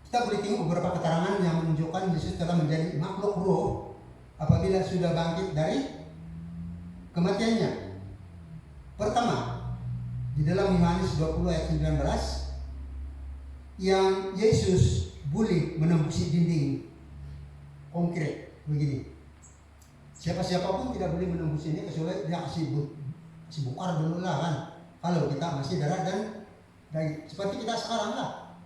Speaker 3: kita boleh tengok beberapa keterangan yang menunjukkan Yesus telah menjadi makhluk roh apabila sudah bangkit dari kematiannya. Pertama, di dalam Yohanes 20 ayat 19, yang Yesus boleh menembusi dinding konkret begini. Siapa-siapapun tidak boleh menembus ini kecuali dia kasih bukar dulu lah, kan. Kalau kita masih darah dan daging, seperti kita sekarang lah,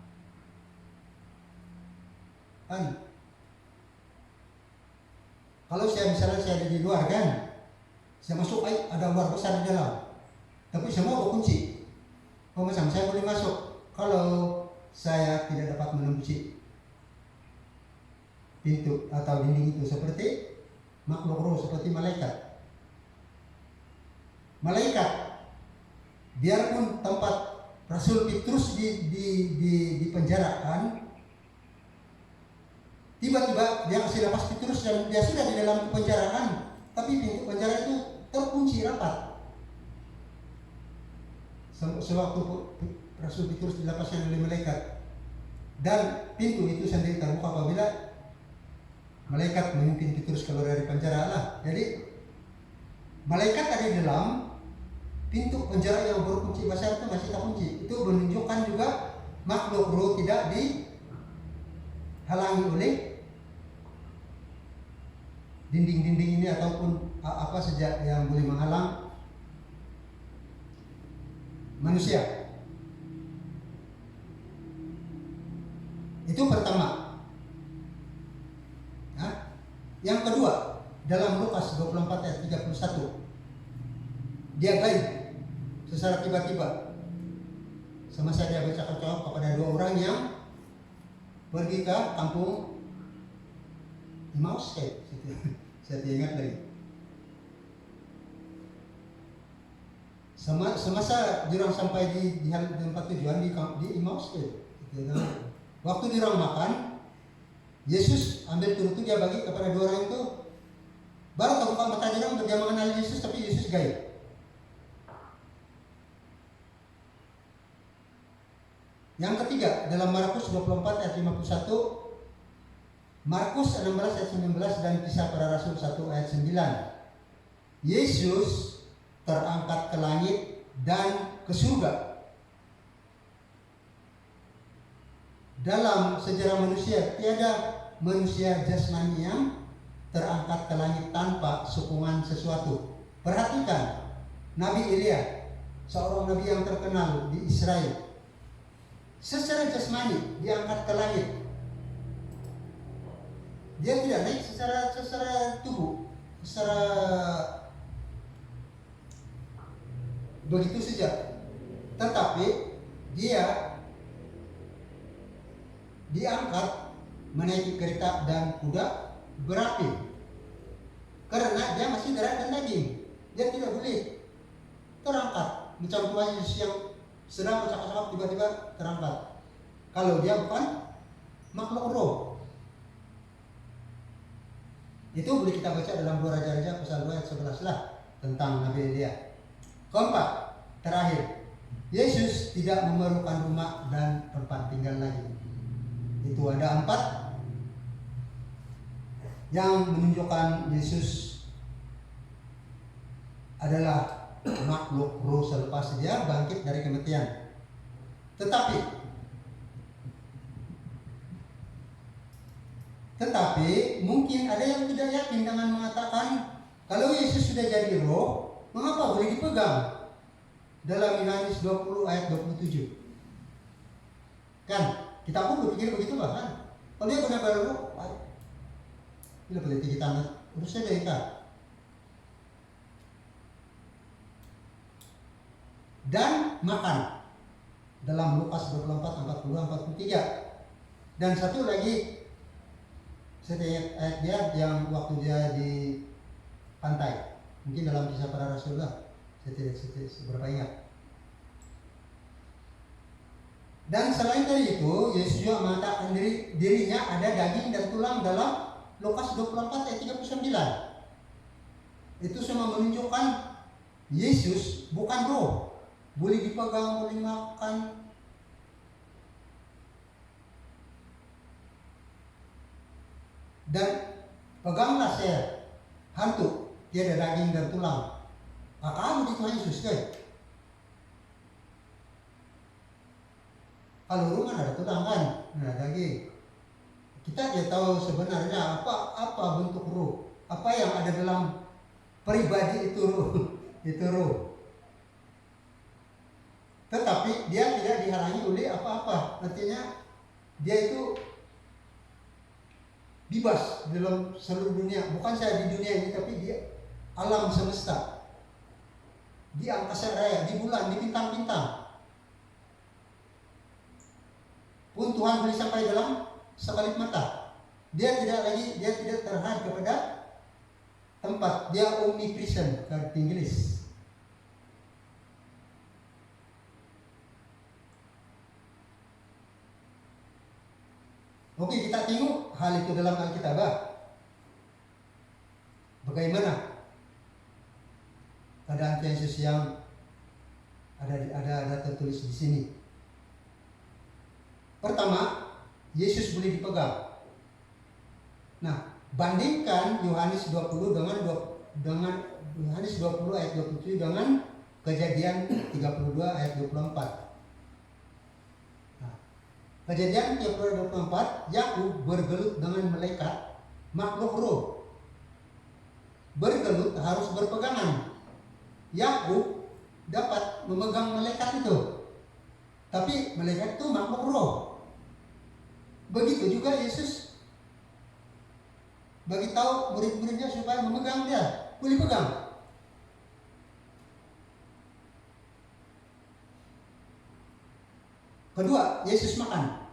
Speaker 3: kan. Kalau misalnya saya ada di luar, kan, saya masuk, ada luar besar di dalam, tapi semua berkunci. Macam saya boleh masuk kalau saya tidak dapat menembusi pintu atau dinding itu, seperti makhluk roh, seperti malaikat. Biarpun tempat Rasul Petrus dipenjarakan, tiba-tiba dia kasih lepas Petrus dan dia sudah di dalam penjaraan, tapi pintu penjara itu terkunci rapat. Sewaktu Rasul Petrus dilepaskan oleh malaikat, dan pintu itu sendiri terbuka apabila malaikat memimpin Petrus keluar dari penjara lah. Jadi malaikat ada di dalam, pintu penjara yang berkunci besar itu masih terkunci. Itu menunjukkan juga makhluk roh tidak dihalangi oleh dinding-dinding ini ataupun apa saja yang boleh menghalang manusia. Itu pertama. Yang kedua, dalam Lukas 24 ayat 31, dia gaib secara tiba-tiba. Semasa dia bercakap-cakap kepada dua orang yang pergi ke kampung Emmaus, saya ingat lagi. Semasa diorang sampai di tempat tujuan di Emmaus, waktu diorang makan, Yesus ambil turut dia bagi kepada dua orang itu. Baru terbuka mata diorang untuk dia mengenal Yesus, tapi Yesus gaib. Yang ketiga, dalam Markus 24 ayat 51, Markus 16 ayat 19, dan Kisah Para Rasul 1 ayat 9. Yesus terangkat ke langit dan ke surga. Dalam sejarah manusia, tiada manusia jasmani yang terangkat ke langit tanpa sokongan sesuatu. Perhatikan, Nabi Elia, seorang nabi yang terkenal di Israel, secara jasmani diangkat ke langit. Dia tidak naik secara tubuh, secara begitu saja, tetapi dia diangkat menaiki kereta dan kuda berapi, karena dia masih darah dan daging. Dia tidak boleh terangkat macam Tuhan Yesus yang sedang bercakap-cakap tiba-tiba terangkat, kalau dia bukan makhluk roh. Itu boleh kita baca dalam 2 Raja-Raja pasal 2 ayat 11 lah, tentang Nabi Elia. Keempat, terakhir, Yesus tidak memerlukan rumah dan tempat tinggal lagi. Itu ada 4 yang menunjukkan Yesus adalah makhluk roh selepas dia bangkit dari kematian. Tetapi mungkin ada yang tidak yakin dengan mengatakan kalau Yesus sudah jadi roh, mengapa boleh dipegang? Dalam Yohanes 20 ayat 27. Kan, kita pun berpikir begitu kan? Kalau dia benar-benar roh, bila boleh tinggi tangan, urusnya dari kita. Dan makan. Dalam Lukas 24, 40, 43. Dan satu lagi, saya ingat ayat dia yang waktu dia di pantai, mungkin dalam Kisah Para Rasul lah, saya tidak seberapa ingat. Dan selain dari itu, Yesus juga mengatakan dirinya ada daging dan tulang dalam Lukas 24 ayat 39. Itu semua menunjukkan Yesus bukan roh, boleh dipegang, boleh makan. Dan peganglah saya, hantu, tiada daging dan tulang. Maka begitu Yesus kan? Kalau rumah ada tulang kan, nah daging. Kita tidak tahu sebenarnya apa bentuk roh, apa yang ada dalam pribadi itu roh, itu roh. Tetapi dia tidak dihalangi oleh apa-apa, artinya dia itu bebas dalam seluruh dunia. Bukan saya di dunia ini, tapi dia alam semesta, di angkasa raya, di bulan, di bintang-bintang. Pun Tuhan boleh sampai dalam sekelip mata. Dia tidak terhad kepada tempat. Dia omnipresent, kata Inggris. Oke, kita tengok hal itu dalam Alkitab. Bagaimana keadaan Yesus yang ada tertulis di sini. Pertama, Yesus boleh dipegang. Nah, bandingkan Yohanes 20 dengan Yohanes 20 ayat 27 dengan Kejadian 32 ayat 24. Nah, Kejadian 32 24, Yakub bergelut dengan malaikat, makhluk roh. Bergelut harus berpegangan. Yakub dapat memegang malaikat itu, tapi malaikat itu makhluk roh. Begitu juga Yesus bagi tahu murid-muridnya supaya memegang dia, boleh pegang. Kedua, Yesus makan.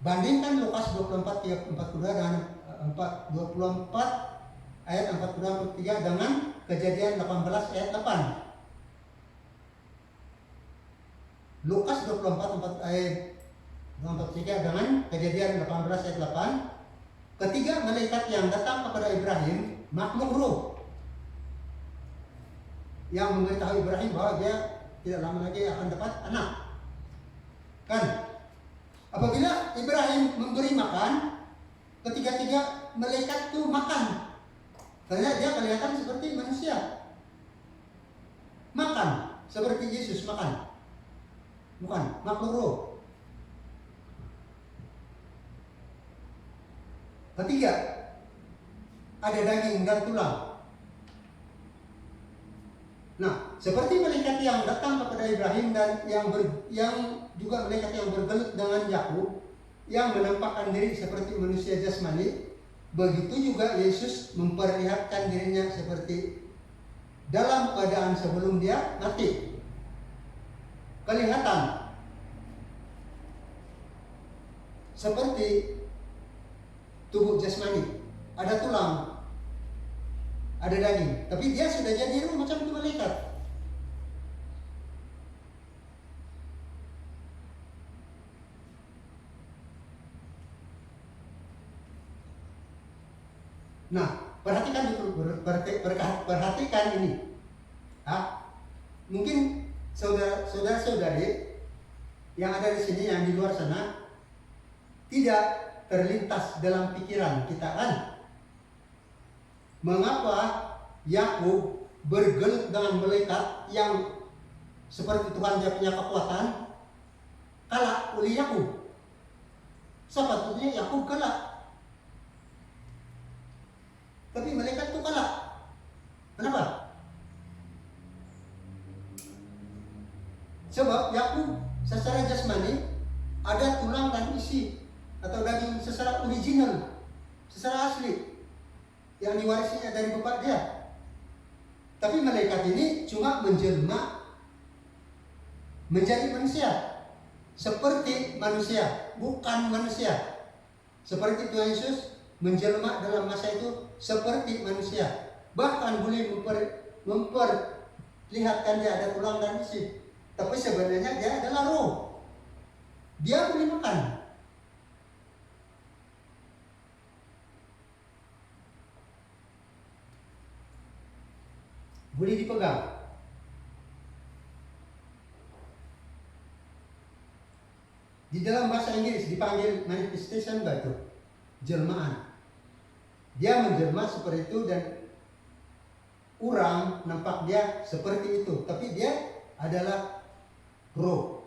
Speaker 3: Bandingkan Lukas 24 42 dengan 24 ayat 43 dengan Kejadian 18 ayat 8. Lukas 24 ayat 43 dengan Kejadian 18 ayat 8. Ketiga malaikat yang datang kepada Ibrahim, makhluk roh, yang memberitahu Ibrahim bahwa dia tidak lama lagi akan dapat anak. Kan? Apabila Ibrahim memberi makan, ketiga-tiga malaikat itu makan. Karena dia kelihatan seperti manusia. Makan seperti Yesus makan. Bukan makhluk roh. Ketiga, ada daging dan tulang. Nah, seperti malaikat yang datang kepada Ibrahim dan yang juga malaikat yang bergelut dengan Yakub, yang menampakkan diri seperti manusia jasmani, begitu juga Yesus memperlihatkan dirinya seperti dalam keadaan sebelum dia mati. Kelihatan seperti tubuh jasmani, ada tulang, ada daging, tapi dia sudah jadi roh macam itu malaikat. Nah, perhatikan itu, perhatikan ini. Mungkin saudara-saudari yang ada di sini, yang di luar sana, tidak terlintas dalam pikiran kita kan, mengapa Yakub bergelut dengan malaikat yang seperti Tuhan dia punya kekuatan, kalah oleh Yakub. Sepatutnya Yakub kalah, tapi malaikat itu kalah. Kenapa? Sebab Yakub secara jasmani ada tulang dan isi atau daging secara original, secara asli yang diwarisinya dari bapak dia. Tapi malaikat ini cuma menjelma menjadi manusia, seperti manusia, bukan manusia. Seperti Tuhan Yesus menjelma dalam masa itu seperti manusia. Bahkan boleh memperlihatkan dia ada tulang dan isi. Tapi sebenarnya dia adalah roh. Dia boleh makan. Boleh dipegang. Di dalam bahasa Inggris dipanggil manifestation itu, jelmaan. Dia menjelma seperti itu dan orang nampak dia seperti itu, tapi dia adalah roh.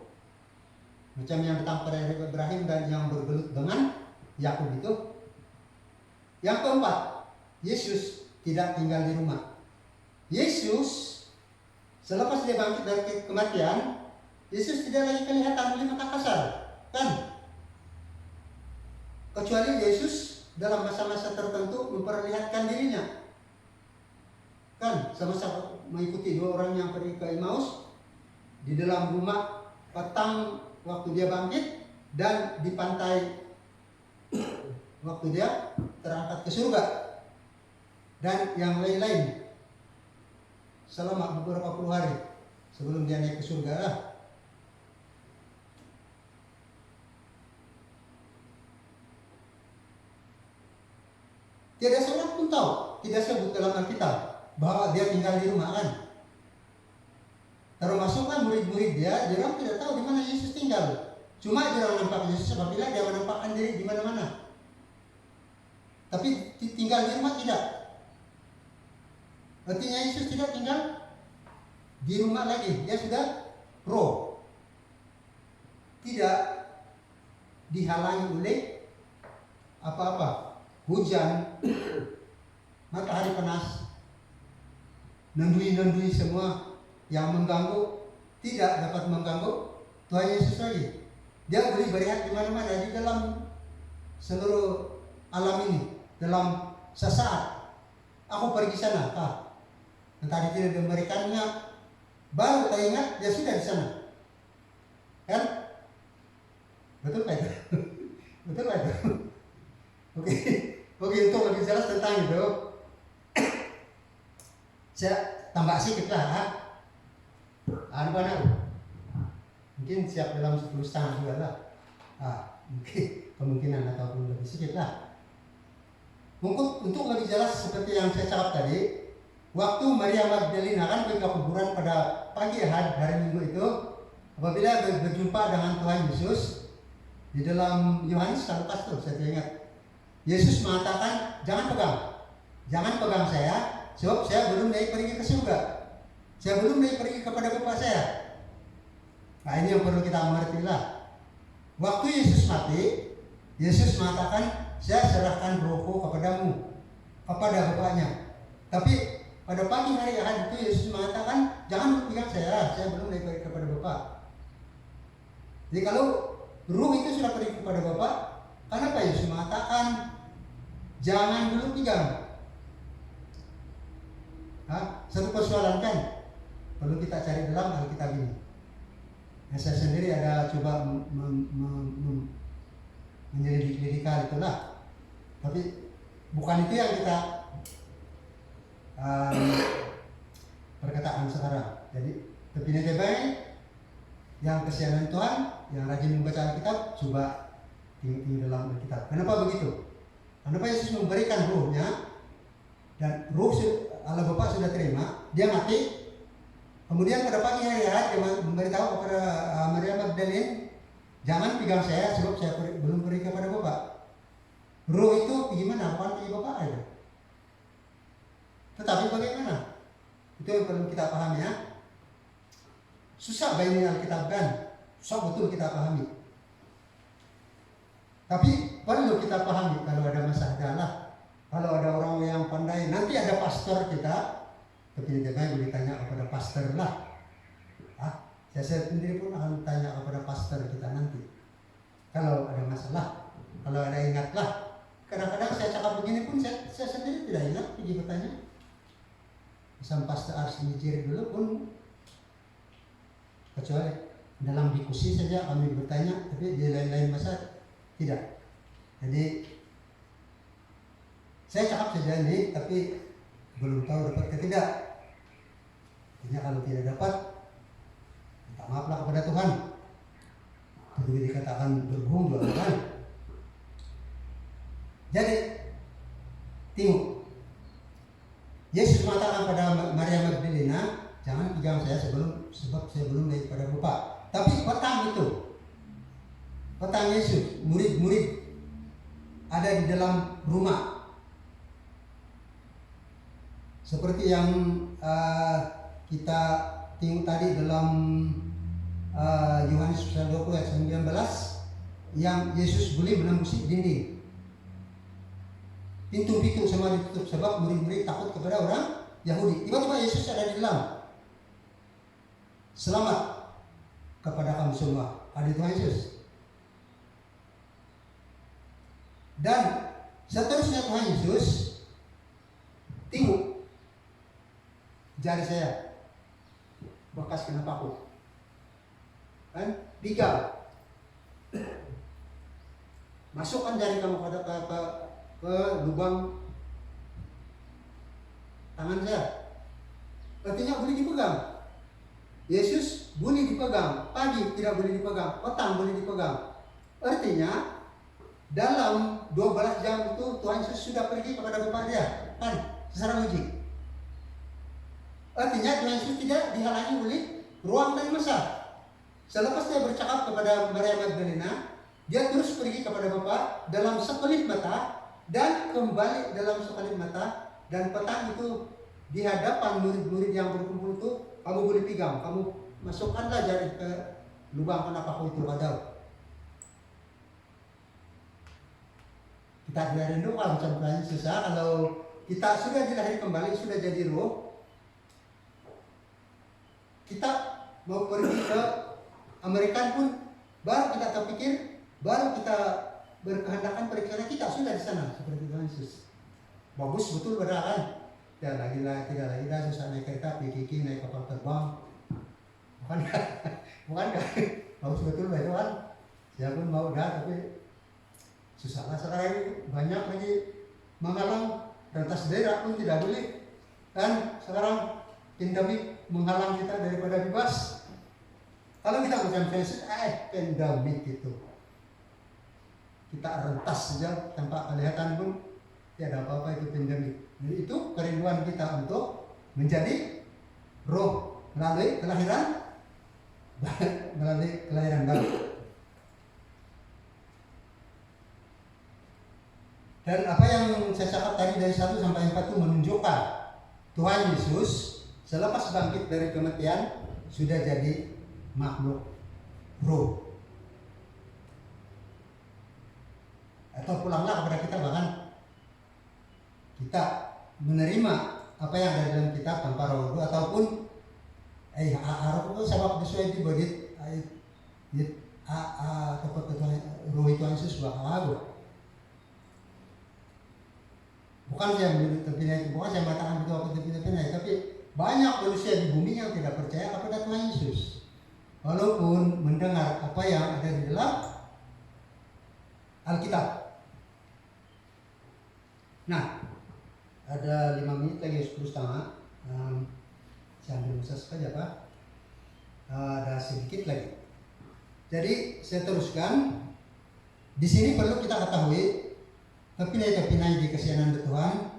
Speaker 3: Macam yang datang pada Ibrahim dan yang bergelut dengan Yakub itu. Yang keempat, Yesus tidak tinggal di rumah. Yesus selepas dia bangkit dari kematian, Yesus tidak lagi kelihatan oleh mata kasar, kan? Kecuali Yesus dalam masa-masa tertentu memperlihatkan dirinya, kan? Sama-sama mengikuti dua orang yang pergi ke Emmaus di dalam rumah petang waktu dia bangkit, dan di pantai waktu dia terangkat ke surga, dan yang lain-lain selama beberapa puluh hari sebelum dia naik ke surga lah. Tidak seorang pun tahu, tidak sebut dalam Alkitab bahwa dia tinggal di rumah, kan? Termasuk kan murid-murid dia orang tidak tahu di mana Yesus tinggal. Cuma dia orang nampak Yesus apabila dia menampakkan diri di mana-mana. Tapi tinggal di rumah tidak. Artinya Yesus tidak tinggal di rumah lagi, dia sudah roh. Tidak dihalangi oleh apa-apa, hujan, matahari panas, nendui-nendui semua yang mengganggu, tidak dapat mengganggu Tuhan Yesus lagi. Dia boleh berehat di mana-mana di dalam seluruh alam ini. Dalam sesaat aku pergi sana, tadi tidak memberikannya, baru teringat dia sudah di sana, kan? Betul pak itu? Betul pak itu? Oke, untuk lebih jelas tentang itu, saya tambah sedikit lah. Mungkin siap dalam 10 setengah juga lah. Mungkin kemungkinan ataupun lebih sedikit lah. Untuk lebih jelas seperti yang saya cakap tadi, waktu Maria Magdalena kan pergi ke kuburan pada pagi hari Minggu itu, apabila berjumpa dengan Tuhan Yesus di dalam Yohanes kalau pas tuh saya ingat, Yesus mengatakan jangan pegang saya, sebab saya belum naik pergi ke surga, saya belum naik pergi kepada Bapa saya. Nah ini yang perlu kita mengerti lah. Waktu Yesus mati, Yesus mengatakan saya serahkan rohku kepadamu, kepada Bapaknya. Tapi pada pagi hari Ahad itu Yesus mengatakan jangan pegang saya belum naik pergi kepada Bapa. Jadi kalau ruh itu sudah pergi kepada Bapa, kenapa Yesus mengatakan jangan dulu pegang? Satu persoalan kan perlu kita cari dalam Alkitab ini. Saya sendiri ada coba menyelidik itulah, tapi bukan itu yang kita perkataan sekarang. Jadi tebing yang kesianan Tuhan, yang rajin membaca Alkitab, coba tinggi dalam Alkitab. Kenapa begitu? Kenapa Yesus memberikan ruhnya, dan ruh Allah Bapa sudah terima, dia mati. Kemudian pada pagi hari dia memberitahu kepada Maria Magdalena, jangan pegang saya sebab saya belum pergi kepada Bapa. Roh itu gimana? Bukan pergi Bapa aja. Tetapi bagaimana? Itu yang perlu kita pahami ya. Susah bayi Alkitab kan? Susah betul kita pahami. Tapi perlu kita pahami kalau ada masalah, kalau ada orang yang pandai, nanti ada pastor kita, tapi jangan boleh tanya kepada pastor lah. Saya sendiri pun akan tanya kepada pastor kita nanti. Kalau ada masalah, kalau ada ingatlah. Kadang-kadang saya cakap begini pun saya sendiri tidak ingat pergi bertanya. Sampai pastor Ars mikir dulu pun, kecuali dalam diskusi saja kami bertanya, tapi di lain-lain masa tidak. Jadi saya cakap saja ini, tapi belum tahu dapat ke tidak. Artinya kalau tidak dapat, minta maaflah kepada Tuhan. Itu dikatakan berbohong dua kali. Jadi tengok, Yesus mengatakan pada Maria Magdalena, jangan pegang saya sebab saya belum naik pada Bapa. Tapi petang Yesus, murid-murid ada di dalam rumah. Seperti yang kita tengok tadi dalam Yohanes 20 ayat 19, yang Yesus boleh menembusi dinding. Pintu-pintu semua ditutup sebab murid-murid takut kepada orang Yahudi. Tiba-tiba Yesus ada di dalam. Selamat kepada kamu semua. Ada Tuhan Yesus. Dan seterusnya Tuhan Yesus, tengok jari saya bekas kena paku, kan? Digal. Masukkan jari kamu ke lubang tangan saya. Artinya boleh dipegang. Yesus boleh dipegang, pagi tidak boleh dipegang, petang boleh dipegang. Artinya dalam 12 jam itu Tuhan Yesus sudah pergi kepada Bapa dia, kan? Secara logik. Artinya Tuhan Yesus tidak dihalangi oleh ruang dan masa. Selepas dia bercakap kepada Maria Magdalena, dia terus pergi kepada Bapa dalam sekelip mata dan kembali dalam sekelip mata. Dan petang itu di hadapan murid-murid yang berkumpul itu, kamu boleh pegang, kamu masukkanlah jari ke lubang kenapa itu padau. Kita rindu kalau macam susah, kalau kita sudah dilahir kembali, sudah jadi roh, kita mau pergi ke Amerika pun baru kita terpikir, baru kita berkehendakan pergi karena kita sudah di sana seperti Tuhan Yesus. Bagus betul benar kan? Ya tidak lagi dah susah naik kereta, pergi naik kapal terbang, bukan kan? Bagus betul betul kan? Saya pun mau dah tapi susah lah sekarang ini, banyak lagi menghalang, rentas daerah pun tidak boleh kan? Sekarang pandemik menghalang kita daripada bebas. Kalau kita bukan Facebook, pandemik itu kita rentas saja tanpa kelihatan pun tidak ada apa-apa itu pandemik. Jadi itu kerinduan kita untuk menjadi roh melalui kelahiran baru. Dan apa yang saya cakap tadi dari 1 sampai 4 itu menunjukkan Tuhan Yesus selepas bangkit dari kematian sudah jadi makhluk roh. Atau pulanglah kepada kita, bahkan kita menerima apa yang ada dalam kitab tanpa roh itu, ataupun roh itu sebab sesuai di bodit roh itu Yesus bahwa bukan saya terpilih, bukan saya mengatakan betul aku terpilih, tapi banyak manusia di bumi yang tidak percaya kepada Tuhan Yesus, walaupun mendengar apa yang ada di dalam Alkitab. Nah, ada 5 menit lagi, 10 setengah. Saya ambil masa saja Pak. Ada sedikit lagi. Jadi saya teruskan. Di sini perlu kita ketahui kepinai-kepinai di kesianan Tuhan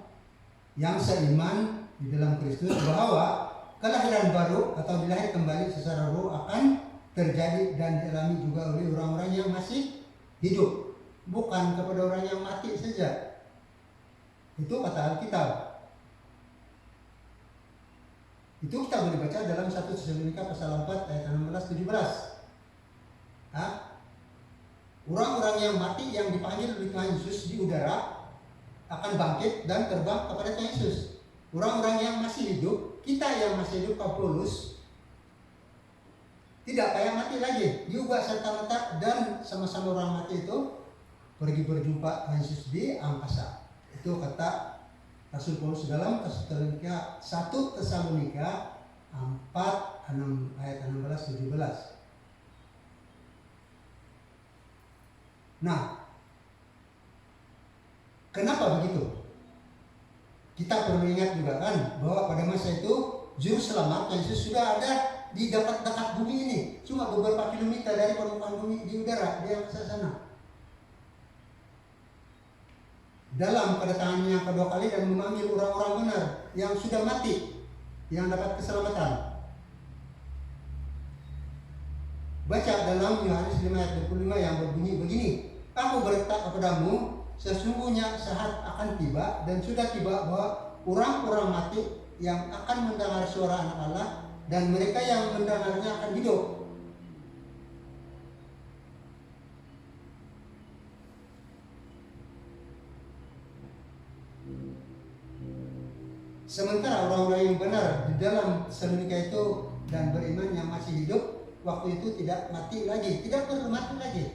Speaker 3: yang seiman di dalam Kristus, bahwa kelahiran baru atau dilahir kembali secara roh akan terjadi dan dialami juga oleh orang-orang yang masih hidup, bukan kepada orang yang mati saja. Itu kata Alkitab. Itu kita boleh baca dalam 1 Tesalonika pasal 4 ayat 16-17. Orang-orang yang mati yang dipanggil oleh Tuhan Yesus di udara akan bangkit dan terbang kepada Tuhan Yesus. Orang-orang yang masih hidup, kita yang masih hidup Paulus, tidak kayak mati lagi, diubah serta-merta dan sama-sama orang mati itu pergi berjumpa Tuhan Yesus di angkasa. Itu kata Rasul Paulus dalam 1 Tesalonika 4 ayat 16-17. Nah, kenapa begitu? Kita perlu ingat juga kan bahwa pada masa itu juru selamat Yesus sudah ada di dekat-dekat bumi ini, cuma beberapa kilometer dari permukaan bumi di udara di angkasa sana. Dalam kedatangannya yang kedua kali dan memanggil orang-orang benar yang sudah mati, yang dapat keselamatan. Baca dalam Yohanes 5 ayat 25 yang berbunyi begini, Aku berkata kepadamu, sesungguhnya saat akan tiba dan sudah tiba bahwa orang-orang mati yang akan mendengar suara Anak Allah dan mereka yang mendengarnya akan hidup. Sementara orang-orang yang benar di dalam Tesalonika itu dan beriman yang masih hidup waktu itu tidak mati lagi, tidak perlu mati lagi.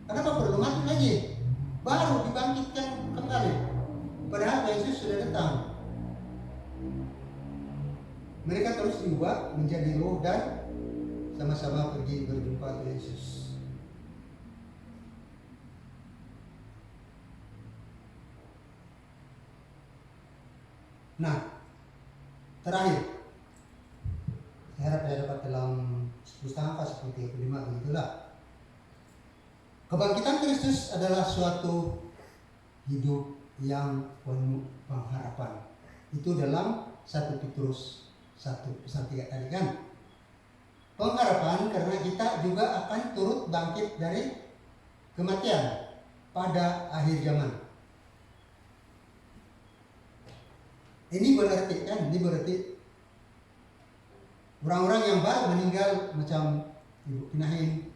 Speaker 3: Kenapa perlu mati lagi? Baru dibangkitkan kembali. Padahal Yesus sudah datang. Mereka terus diubah menjadi roh dan sama-sama pergi berjumpa dengan Yesus. Nah, terakhir, saya harap saya dapat dalam pustaka seperti kelima begitulah. Kebangkitan Kristus adalah suatu hidup yang penuh pengharapan. Itu dalam 1 Petrus 1:3 tadi kan. Pengharapan karena kita juga akan turut bangkit dari kematian pada akhir zaman. Ini berarti orang-orang yang baru meninggal macam Ibu Kinahin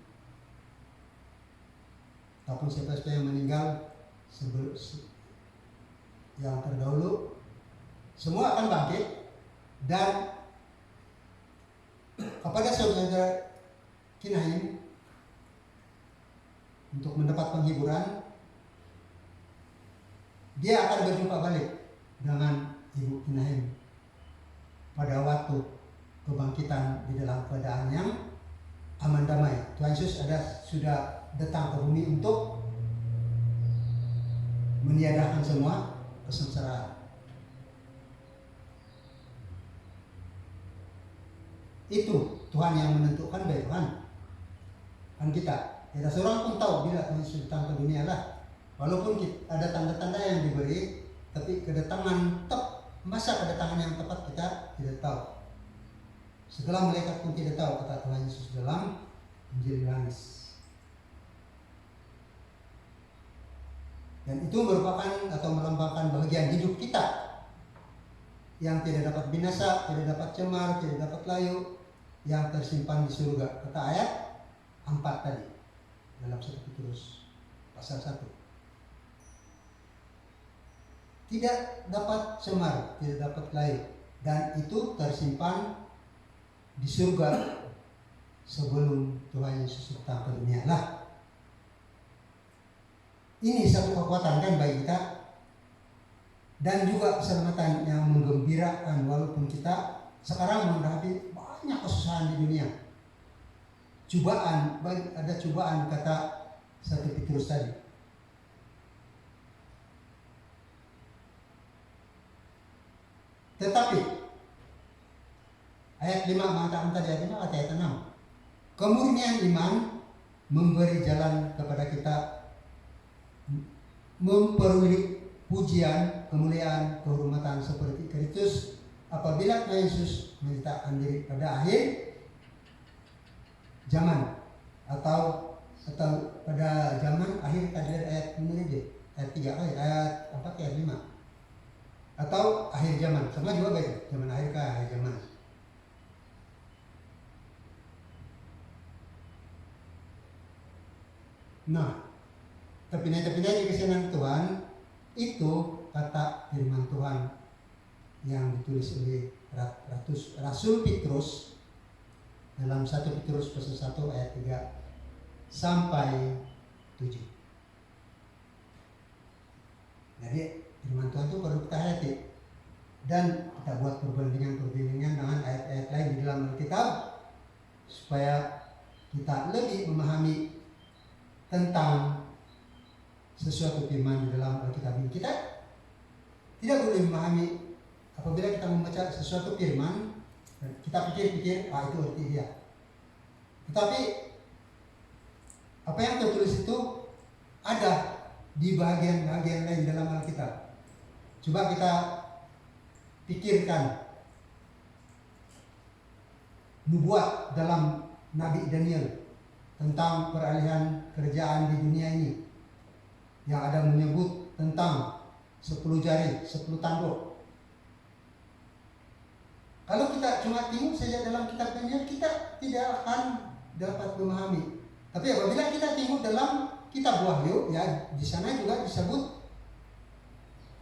Speaker 3: ataupun siapa-siapa yang meninggal yang terdahulu, semua akan bangkit dan kepada saudara Kinahin untuk mendapat penghiburan, dia akan berjumpa balik dengan Ibu Kinahin pada waktu kebangkitan di dalam keadaan yang aman damai. Tuhan Yesus sudah datang ke bumi untuk meniadakan semua kesengsaraan. Itu Tuhan yang menentukan, baik Tuhan. Kan kita tidak seorang pun tahu bila Tuhan Yesus datang ke dunia lah. Walaupun ada tanda-tanda yang diberi, tapi masa kedatangan yang tepat kita tidak tahu. Segala malaikat pun tidak tahu, kata Tuhan Yesus dalam Injil Yohanes. Dan itu merupakan atau melambangkan bagian hidup kita yang tidak dapat binasa, tidak dapat cemar, tidak dapat layu, yang tersimpan di surga. Kata ayat 4 tadi dalam 1 Petrus pasal 1. Tidak dapat cemar, tidak dapat layu, dan itu tersimpan di surga sebelum Tuhan Yesus datang ke dunia lah. Ini satu kekuatan kan bagi kita, dan juga keselamatan yang menggembirakan walaupun kita sekarang menghadapi banyak kesusahan di dunia. Cobaan, ada cobaan kata 1 Petrus tadi. Tetapi ayat 5 mengatakan tadi ayat 6. Kemurnian iman memberi jalan kepada kita memperoleh pujian, kemuliaan, kehormatan seperti Kristus apabila Tuhan Yesus menyatakan diri pada akhir zaman atau pada zaman akhir tadi ayat ini ayat 3 ayat 4 ayat 5 atau akhir zaman, sama juga baik zaman akhir ke akhir zaman. Nah, terpindah-pindah di kesenangan Tuhan itu kata firman Tuhan yang ditulis oleh Rasul Petrus dalam 1 Petrus pasal 1 ayat 3 sampai 7. Jadi firman Tuhan itu perlu kita hayati dan kita buat perbandingan dengan ayat-ayat lain di dalam Alkitab supaya kita lebih memahami tentang sesuatu firman di dalam Alkitab ini. Kita tidak boleh memahami apabila kita membaca sesuatu firman kita pikir-pikir itu arti dia. Tetapi apa yang tertulis itu ada di bagian-bagian lain dalam Alkitab. Coba kita pikirkan nubuat dalam Nabi Daniel tentang peralihan kerajaan di dunia ini, yang ada menyebut tentang 10 jari, 10 tanduk. Kalau kita cuma tengok saja dalam kitab Daniel, kita tidak akan dapat memahami. Tapi apabila kita tengok dalam kitab Wahyu, ya di sana juga disebut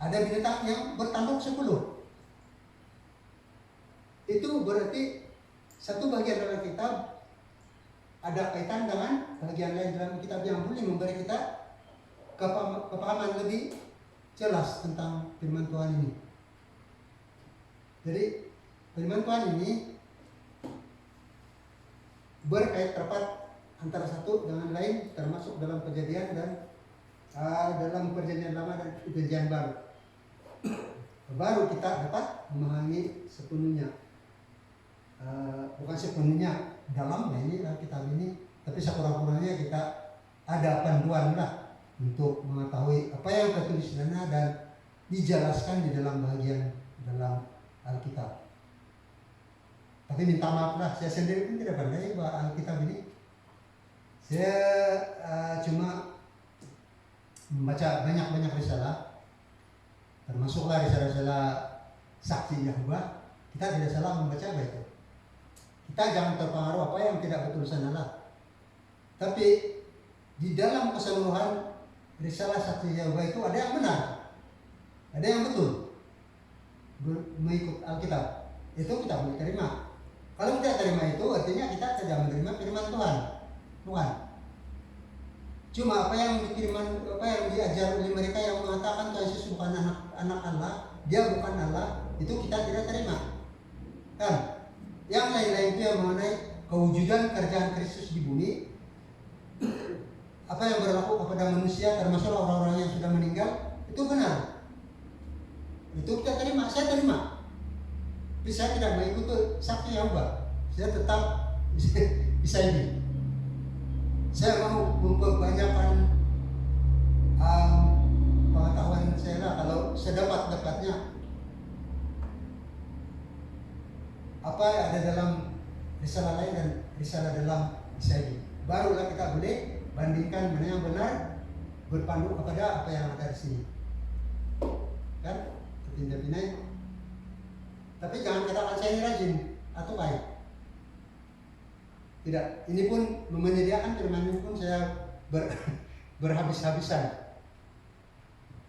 Speaker 3: ada binatang yang bertanduk 10. Itu berarti satu bagian dalam kitab ada kaitan dengan bagian lain dalam kitab yang boleh memberi kita kepahaman lebih jelas tentang firman Tuhan ini. Jadi firman Tuhan ini berkait rapat antara satu dengan lain, termasuk dalam Perjanjian dan dalam Perjanjian Lama dan Perjanjian Baru. Baru kita dapat memahami sepenuhnya, bukan sepenuhnya dalamnya ini kitab ini, tapi sekurang-kurangnya kita ada panduan lah untuk mengetahui apa yang tertulis di sana dan dijelaskan di dalam bagian dalam Alkitab. Tapi minta maaf lah, saya sendiri pun tidak pandai bahwa Alkitab ini. Saya cuma membaca banyak-banyak risalah, termasuklah risalah-risalah saksi Yahwa. Kita tidak salah membaca itu. Kita jangan terpengaruh apa yang tidak betul sanalah. Tapi di dalam keseluruhan risalah saksi Yahwa itu ada yang benar, ada yang betul, mengikut Alkitab. Itu kita boleh terima. Kalau kita terima itu artinya kita tidak menerima firman Tuhan, bukan. Cuma apa yang diajar oleh mereka yang mengatakan Tuhan Yesus bukan anak Allah, dia bukan Allah, itu kita tidak terima. Kan? Yang lain-lain itu yang mengenai kewujudan kerjaan Kristus di bumi, apa yang berlaku kepada manusia termasuk orang-orang yang sudah meninggal, itu benar. Itu kita terima, saya terima. Tapi saya tidak mengikuti saksi Yahwa. Saya tetap bisa ini. Saya mau memperbanyakkan pengetahuan saya lah. Kalau sedapat-dapatnya apa yang ada dalam risalah lain dan risalah dalam Isai, barulah kita boleh bandingkan mana yang benar berpandu kepada apa yang ada di sini. Kan? Pindah-pindah. Tapi jangan katakan saya ini rajin atau baik. Tidak. Ini pun menyediakan firman ini pun saya berhabis-habisan.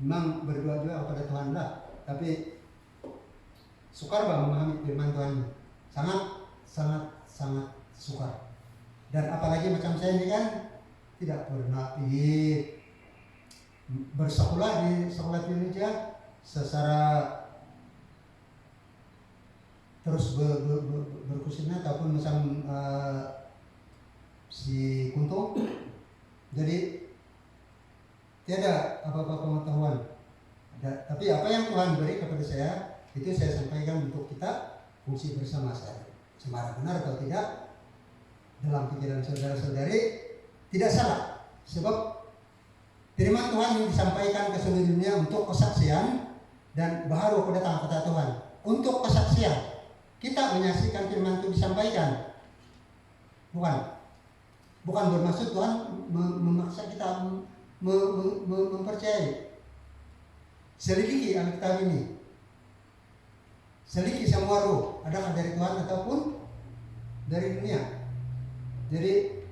Speaker 3: Memang berdoa juga kepada Tuhan lah. Tapi sukar bang memahami firman Tuhan ini. Sangat sukar. Dan apalagi macam saya ini kan tidak pernah bersekolah di sekolah Indonesia secara terus berkusinnya ataupun macam si Kunto. Jadi tiada apa-apa pengetahuan. Tapi apa yang Tuhan beri kepada saya itu saya sampaikan untuk kita fungsi bersama saya. Semara benar atau tidak dalam pikiran saudara-saudari tidak salah. Sebab firman Tuhan yang disampaikan ke seluruh dunia untuk kesaksian dan baru kedatangan kata Tuhan untuk kesaksian. Kita menyaksikan firman itu disampaikan, bukan bermaksud Tuhan memaksa kita mempercayai. Selidiki Alkitab ini, selidiki semua roh, adakah dari Tuhan ataupun dari dunia. Jadi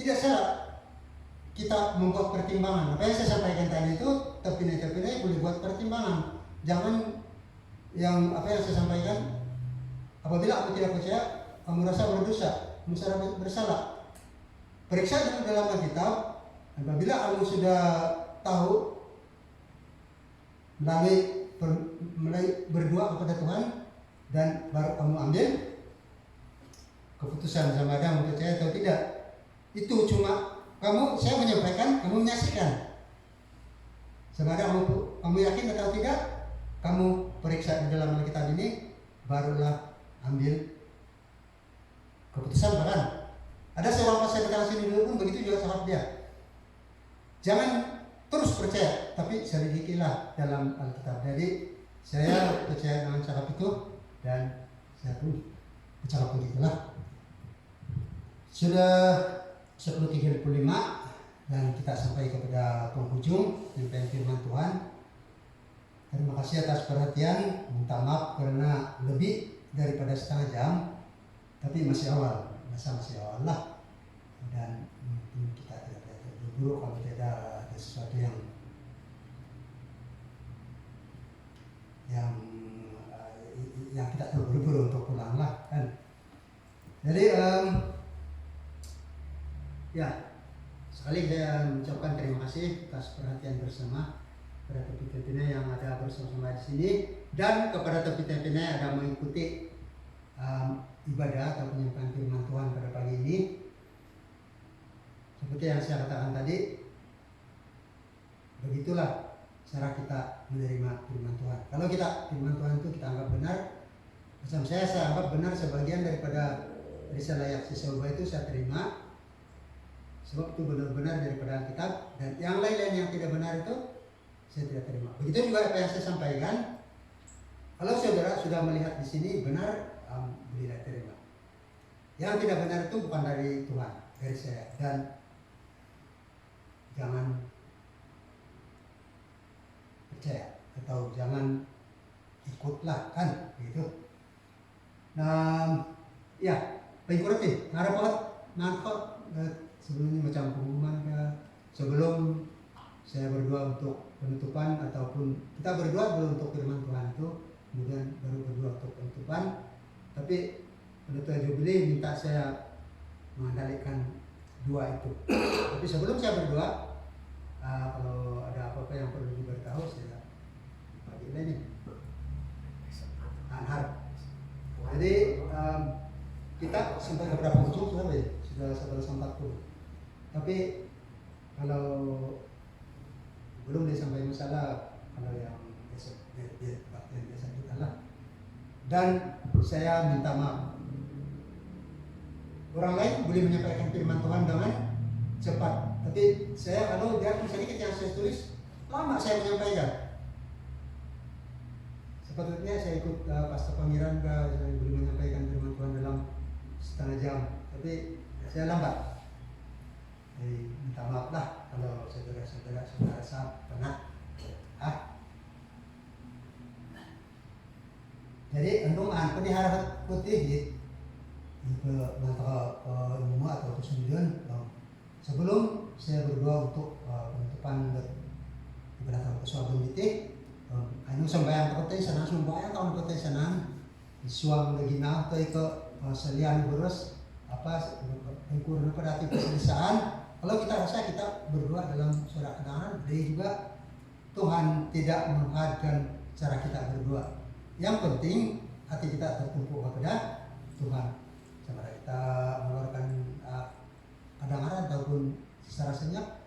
Speaker 3: tidak salah kita membuat pertimbangan. Apa yang saya sampaikan tadi itu terpilih boleh buat pertimbangan. Jangan yang apa yang saya sampaikan, apabila aku tidak percaya, kamu rasa berdosa, kamu rasa bersalah. Periksa dulu dalam Alkitab. Apabila kamu sudah tahu melalui berdoa kepada Tuhan dan baru kamu ambil keputusan sama ada mau percaya atau tidak. Itu cuma saya menyampaikan, kamu menyaksikan. Sama ada kamu yakin atau tidak, kamu periksa di dalam Alkitab ini, barulah ambil keputusan. Bahkan ada seorang pastor datang sini dulu pun begitu juga sahabat dia. Jangan terus percaya, tapi selidikilah dalam Alkitab. Jadi saya percaya dengan cara itu dan saya pun bercakap begitulah. Sudah 10.35 dan kita sampai kepada penghujung penyampaian firman Tuhan. Terima kasih atas perhatian. Minta maaf karena lebih daripada setengah jam, tapi masih awal, masih awal lah. Dan mungkin kita tidak terburu-buru kalau tidak ada sesuatu yang kita terburu-buru untuk pulang lah kan. Jadi sekali saya mengucapkan terima kasih atas perhatian bersama pada tepi-tepinya yang ada bersama-sama di sini dan kepada tepi-tepinya yang ada mengikuti ibadah atau penyampaian firman Tuhan pada pagi ini. Seperti yang saya katakan tadi, begitulah cara kita menerima firman Tuhan. Kalau firman Tuhan itu kita anggap benar, macam saya anggap benar sebagian daripada risalah Yakob itu saya terima, sebab itu benar-benar daripada Alkitab, dan yang lain-lain yang tidak benar itu saya tidak terima. Begitu juga apa yang saya sampaikan. Kalau saudara sudah melihat di sini benar, boleh terima. Yang tidak benar itu bukan dari Tuhan, dari saya, dan jangan percaya atau jangan ikutlah kan begitu. Nah, pengikuti ngarepot sebelumnya macam pengumuman sebelum saya berdoa untuk penutupan ataupun kita berdoa dulu untuk firman Tuhan itu, kemudian baru berdoa untuk penutupan. Tapi penutupan Jubili minta saya mengendalikan dua itu. Tapi sebelum saya berdoa, kalau ada apa-apa yang perlu diberitahu saya bagi ini harap. Jadi kita sampai ke berapa ujung sudah 11.40. Tapi kalau belum sampai masalah, kalau yang besok biasa kita lah. Dan saya minta maaf. Orang lain boleh menyampaikan firman Tuhan dengan cepat, tapi saya kalau dia sedikit yang saya tulis lama saya menyampaikan. Sepatutnya saya ikut Pastor Pangeran saya boleh menyampaikan firman Tuhan dalam setengah jam, tapi saya lambat. Jadi minta maaf lah kalau saudara-saudara rasa penat. Jadi endungan penihara putih ke mata ilmu atau kesembilan. Sebelum saya berdoa untuk penutupan ibadah kesuapan itu, anu sembahyang kote sana sembahyang tahun kote sana suang lagi nah atau ke selian berus apa kurang pada hati keselisahan. Kalau kita rasa kita berdoa dalam suara kedengaran, jadi juga Tuhan tidak menghargai cara kita berdoa. Yang penting hati kita tertumpu kepada Tuhan. Sama kita mengeluarkan kedengaran ataupun secara senyap,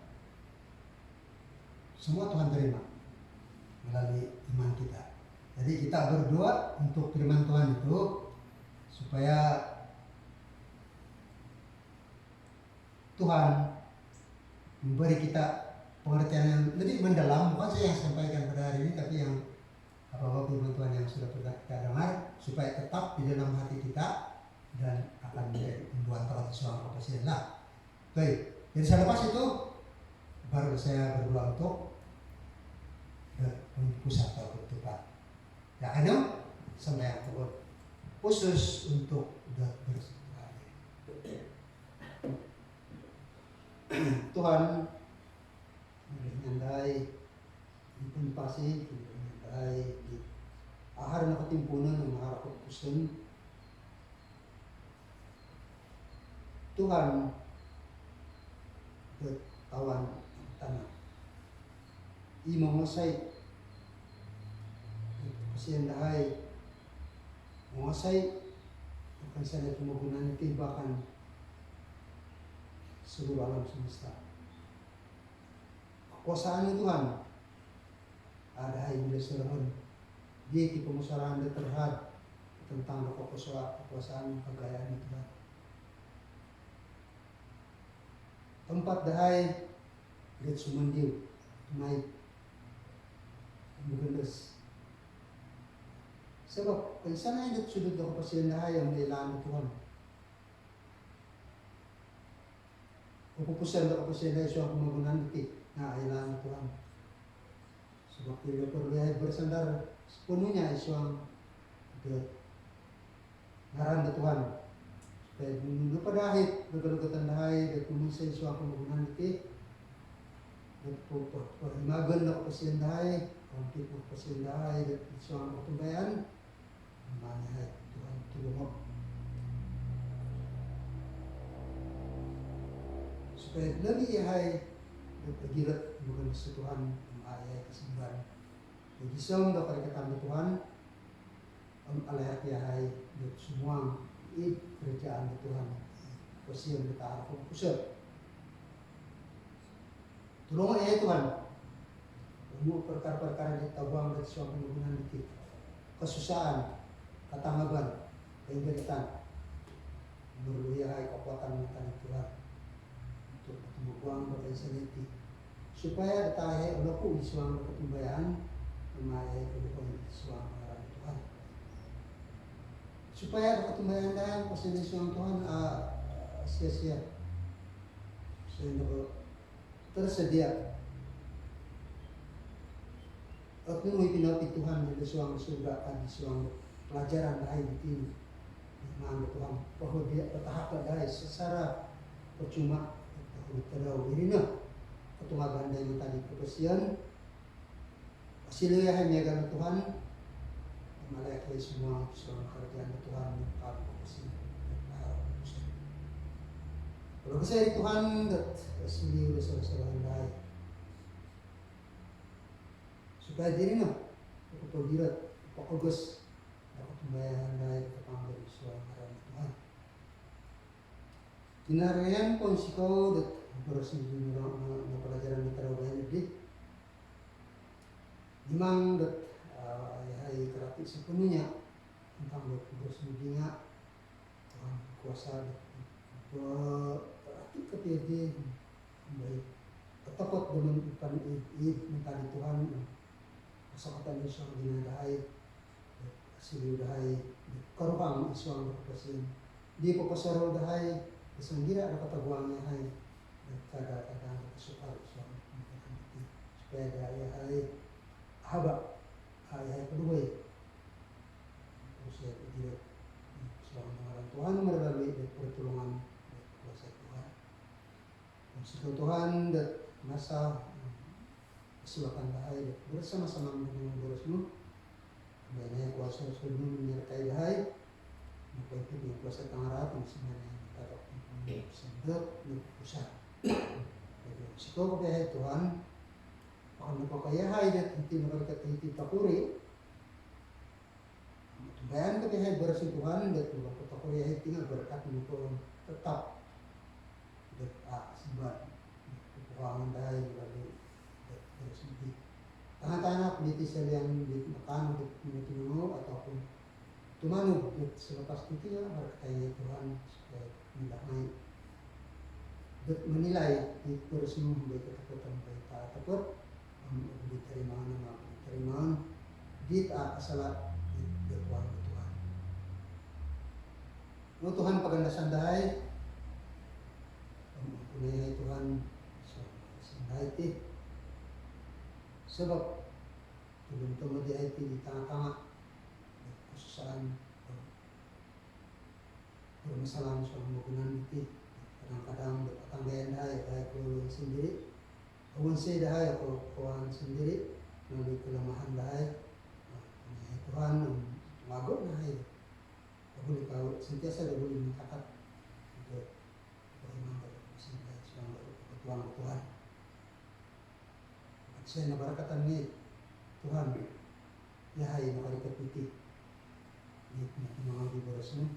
Speaker 3: semua Tuhan terima melalui iman kita. Jadi kita berdoa untuk firman Tuhan itu supaya Tuhan memberi kita pengertian yang lebih mendalam, bukan saya yang sampaikan pada hari ini, tapi yang apa-apa firman Tuhan yang sudah pernah kita dengar, supaya tetap di dalam hati kita dan akan membuat terhadap seorang kepastian lah. Baik, jadi selepas itu baru saya berdoa untuk pusat atau penutupan. Ya, ada sampai yang khusus untuk bersekolah. Tuhan dahay dipunpasi dahay di ahar na katimpunan ng harap at puson. Tuhan tawan ang tanah. Imangasay kasi ang dahay mangasay akan sana tumugunan ng tibakan seluruh alam semesta. Kekuasaan ng Tuhan ada hai bila serahun dia ti pemusarahan terhad tentang kekuasaan kegayaan Tuhan. Tempat dahai lihat sumandiu naik mengendas. Sebab kung sana ay sudut ng kapasiyan dahai ang nailaan ng Tuhan. Pupusan ng kapasiyan dahai siya kumagunan iti na ailaan ng Tuhan. Sebab tidak perlu bersandar sepenuhnya iswang ngaran ng Tuhan. Supaya nung padahit nagkalugatan dahay at pumunsa iswang kumagunan iti imagal na kapasiyan dahay komplit na kapasiyan dahay at iswang katumbayan manihay Tuhan tulungan. Supaya nabi ihay nagpagilat bukan sa Tuhan ayay kasimbahan. Jadi isang daw karikatan ng Tuhan ang alayat yahay at sumuang kerjaan ng Tuhan kasi ang nataarap ang pusat. Tulungan niya Tuhan umur perkara-perkara di tawang at siyang penugunan dito kasusaan, katangaban, kaibalitan berluyahay kekuatan ng Tuhan untuk tumugwang bagay sa niti supaya tayo ulo po iswang katumbayan umayay ulo iswang ngaran Tuhan supaya katumbayan dahil kasi iswang Tuhan siya tersedia at nung ipinapit Tuhan ng iswang surga at iswang pelajaran dahil dito mga Tuhan bahwa dia petahap dahil secara percuma kalau irina ketumagan dari tadi kepesian hasilnya hanya karena Tuhan malaikat semua kerjaan Tuhan kami kepesian kalau saya Tuhan sendiri udah selesai lain supaya diri na pagpagirat pagkagos dapat tumbayan dahil kapanggal suara Tuhan tinarayan pun sikaw dat berasal na pelajaran ng tarawayan ibig limang dat ay karapi sa pununya tentang berasal nga kuasa karapi kapiyadi baik katapat dengan ipan-id mentali Tuhan kasakatan niya siyang dinadahay silidahay karuhang iswang kapasin di po pasaro dahay isang gira na katagwang niya ay kada-kada kasukar iswang supaya dahil ay haba ay paduway terus ya tidak iswang mengarang Tuhan melalui pertolongan kuasa Tuhan maksud Tuhan dan masa silakan dahay bersama-sama dengan berasmu banyak kuasa sebelum menyertai dahay maka itu dia kuasa tangarat yang sebenarnya kita sedot pusat jadi siko kaya Tuhan akan napakayahay dat hindi nakakatihiti takuri bayan kaya berasul Tuhan dat napakayahay tinggal berkat mo ko tetap dat sebab kepulangan dahay melalui tangan-tangan politis yang makan tinungo ataupun tumanog selepas itu ya berkaitan Tuhan supaya tidak naik menilai itu semua baik ketakutan baik takut diterima di salat di Tuhan no Tuhan pagandasan dahay punay Tuhan sandai ti sebab tulong-tulong di IT di tanga-tanga kesusahan permasalahan soal hubungan itu kadang-kadang bertanggayan dahil ko sendiri o Kung saya dahai ako kuhan sendiri melalui kelemahan dahai, Tuhan magot dahai. Boleh kau sentiasa boleh mencatat untuk beriman kepada Tuhan Tuhan. Saya nabarakatan ni Tuhan ya hai nakari kapiti ni mga biboras mo.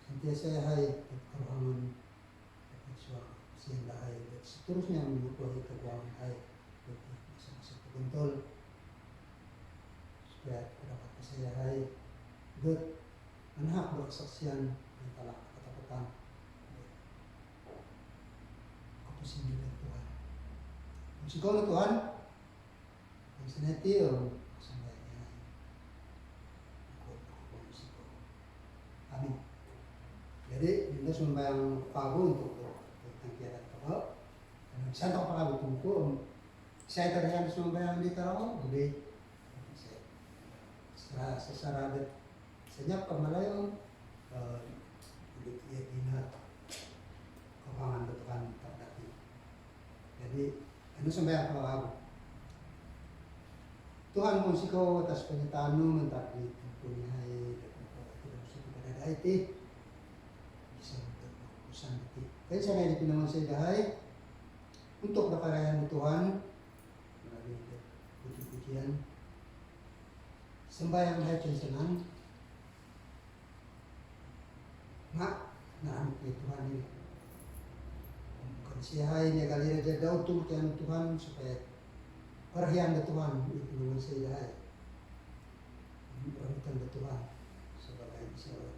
Speaker 3: Sentiasa ya hai karuhangan siya dahai seterusnya menutupi kekuatan hai masa-masa terbentul supaya dapat saya hai anak berkesaksian yang telah ketakutan keputusan dari Tuhan. Musikaw Tuhan ang sineti o sampai niya ako musikaw. Amin. Jadi ini sembahyang pagu untuk tangkiran kapal. Santo pala tungku saya terlihat sembahyang di Tarawih boleh secara senyap kemalayan ia ingat kewangan Tuhan terdaki. Jadi ano sembahyang pagu. Tuhan mo sikaw atas pernyataan mo mentari punya hai tidak usah kepada daiti bisa urusan itu. Kaya saya di pinaman saya dahai untuk berkaryan Tuhan melalui puji-pujian sembahyang hai senang mak naamit ni Tuhan ini siya niya kali raja daw tuhan Tuhan supaya perhatian ke Tuhan itu dengan saya dahai perhatian ke Tuhan sebagai seorang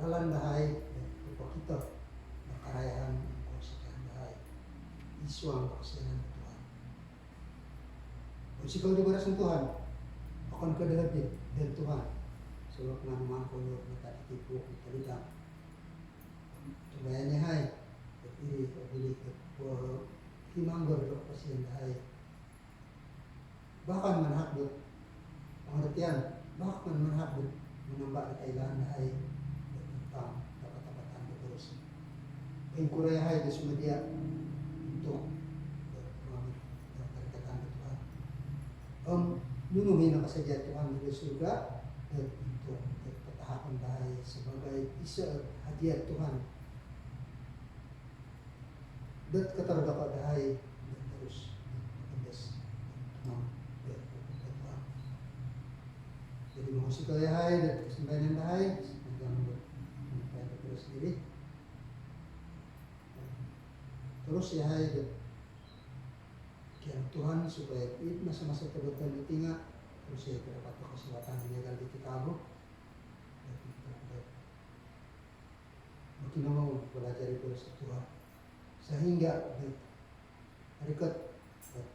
Speaker 3: ralan dahai upah kita berkaryan konsekan dahai isuang kesenangan ke Tuhan. Musikaw di barasan Tuhan akan kedahatin dari Tuhan sebab nama kalau kita ditipu kita lihat sembahyangnya hai ini boleh himanggur dok pasien dahai bahkan menhakbut pengertian bahkan menhakbut menambah kekailan dahai tentang dapat-dapatan berurus pengkurai hai di semedia untuk mengambil perkataan Tuhan memenuhi nama saja Tuhan di surga dan untuk pertahanan dahai sebagai isa hadiah Tuhan dan keterdapat dahai dan terus mendes Tuhan dan Tuhan. Jadi musika dahai dan kesembahyang dahai yang menyampaikan terus sendiri terus dahai dan kian Tuhan supaya masa-masa terdepan ditinggal terus saya terdapat kesempatan menjaga di Chicago dan makin mau belajar itu Tuhan sehingga berikut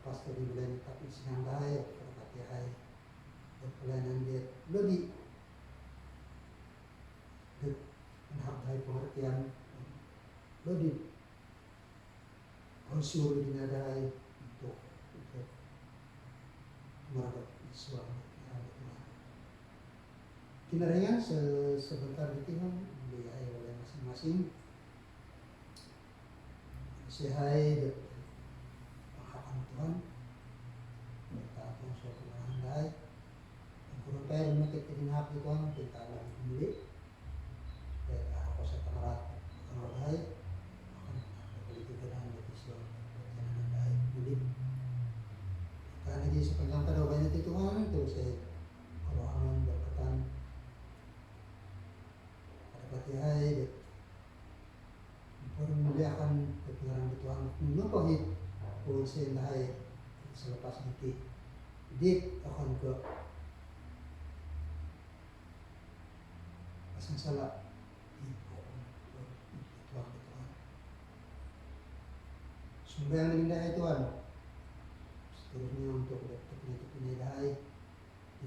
Speaker 3: pastor di bulan tapi senang dahai terdapat dahai dan pelayanan dia lebih menghargai pengertian lebih konsul di nadai untuk merawat suami Tuhan. Kinaringan sebentar ditinggal dibiayai oleh masing-masing. Sehai dan pengharapan Tuhan kita pun suatu handai yang kurang kaya menutup kehinap Tuhan kita akan kembali dan aku saya tamarat kalau dahai akan berpolitik dan berpisah dan handai kembali karena di sepanjang kadang banyak Tuhan terus saya kalau aman berkatan pada pati hai memuliakan kebenaran Tuhan menutupi urusan dahai selepas itu dia akan ke pasang salah di Tuhan sembahyang dahai Tuhan seterusnya untuk penyakit dahai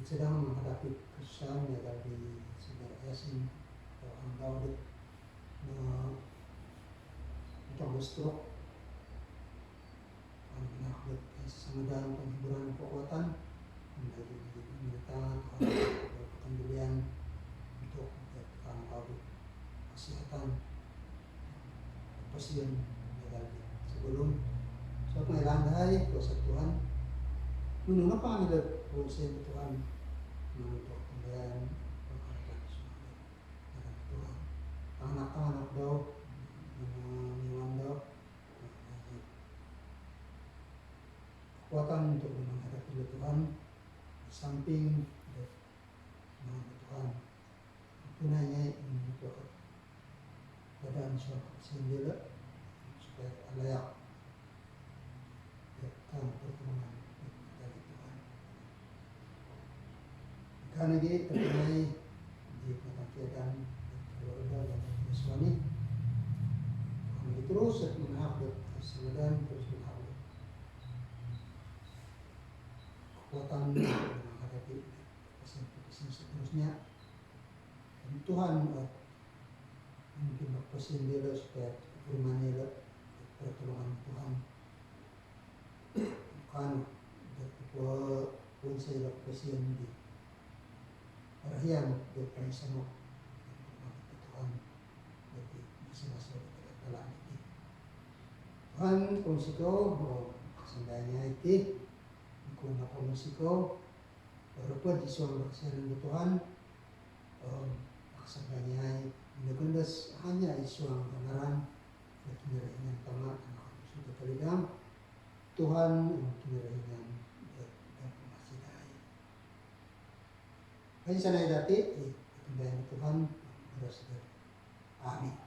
Speaker 3: sedang menghadapi kesusahan ya dari saudara Yasin atau Daud untuk stroke menakut sesama dalam penghiburan kekuatan menjadi militan pembelian untuk kesehatan pasien dalam Menurut apa anda proses Tuhan menurut pemberian penghargaan semua dari Tuhan anak-anak daw menyewan daw kekuatan untuk menghadapi Tuhan di samping dengan Tuhan punanya untuk badan suatu sendiri supaya layak datang pertolongan dari Tuhan. Karena dia terkenai di keadaan keluarga dan suami, Tuhan terus menghapus kesalahan terus menghapus kekuatan menghadapi pesan-pesan seterusnya. Dan Tuhan mungkin berpesan dia supaya firman dia pertolongan Tuhan kan pun saya berpesan di perhatian dari semua Tuhan jadi masa-masa dalam ini Tuhan konsiko sendanya itu kung konsiko berapa di suara berkesan Tuhan sendanya Indonesia hanya isu yang kebenaran kekinian tamat anak sudah terlihat Tuhan kekinian dan masih dai. Kaya sana dati kekinian Tuhan terus amin.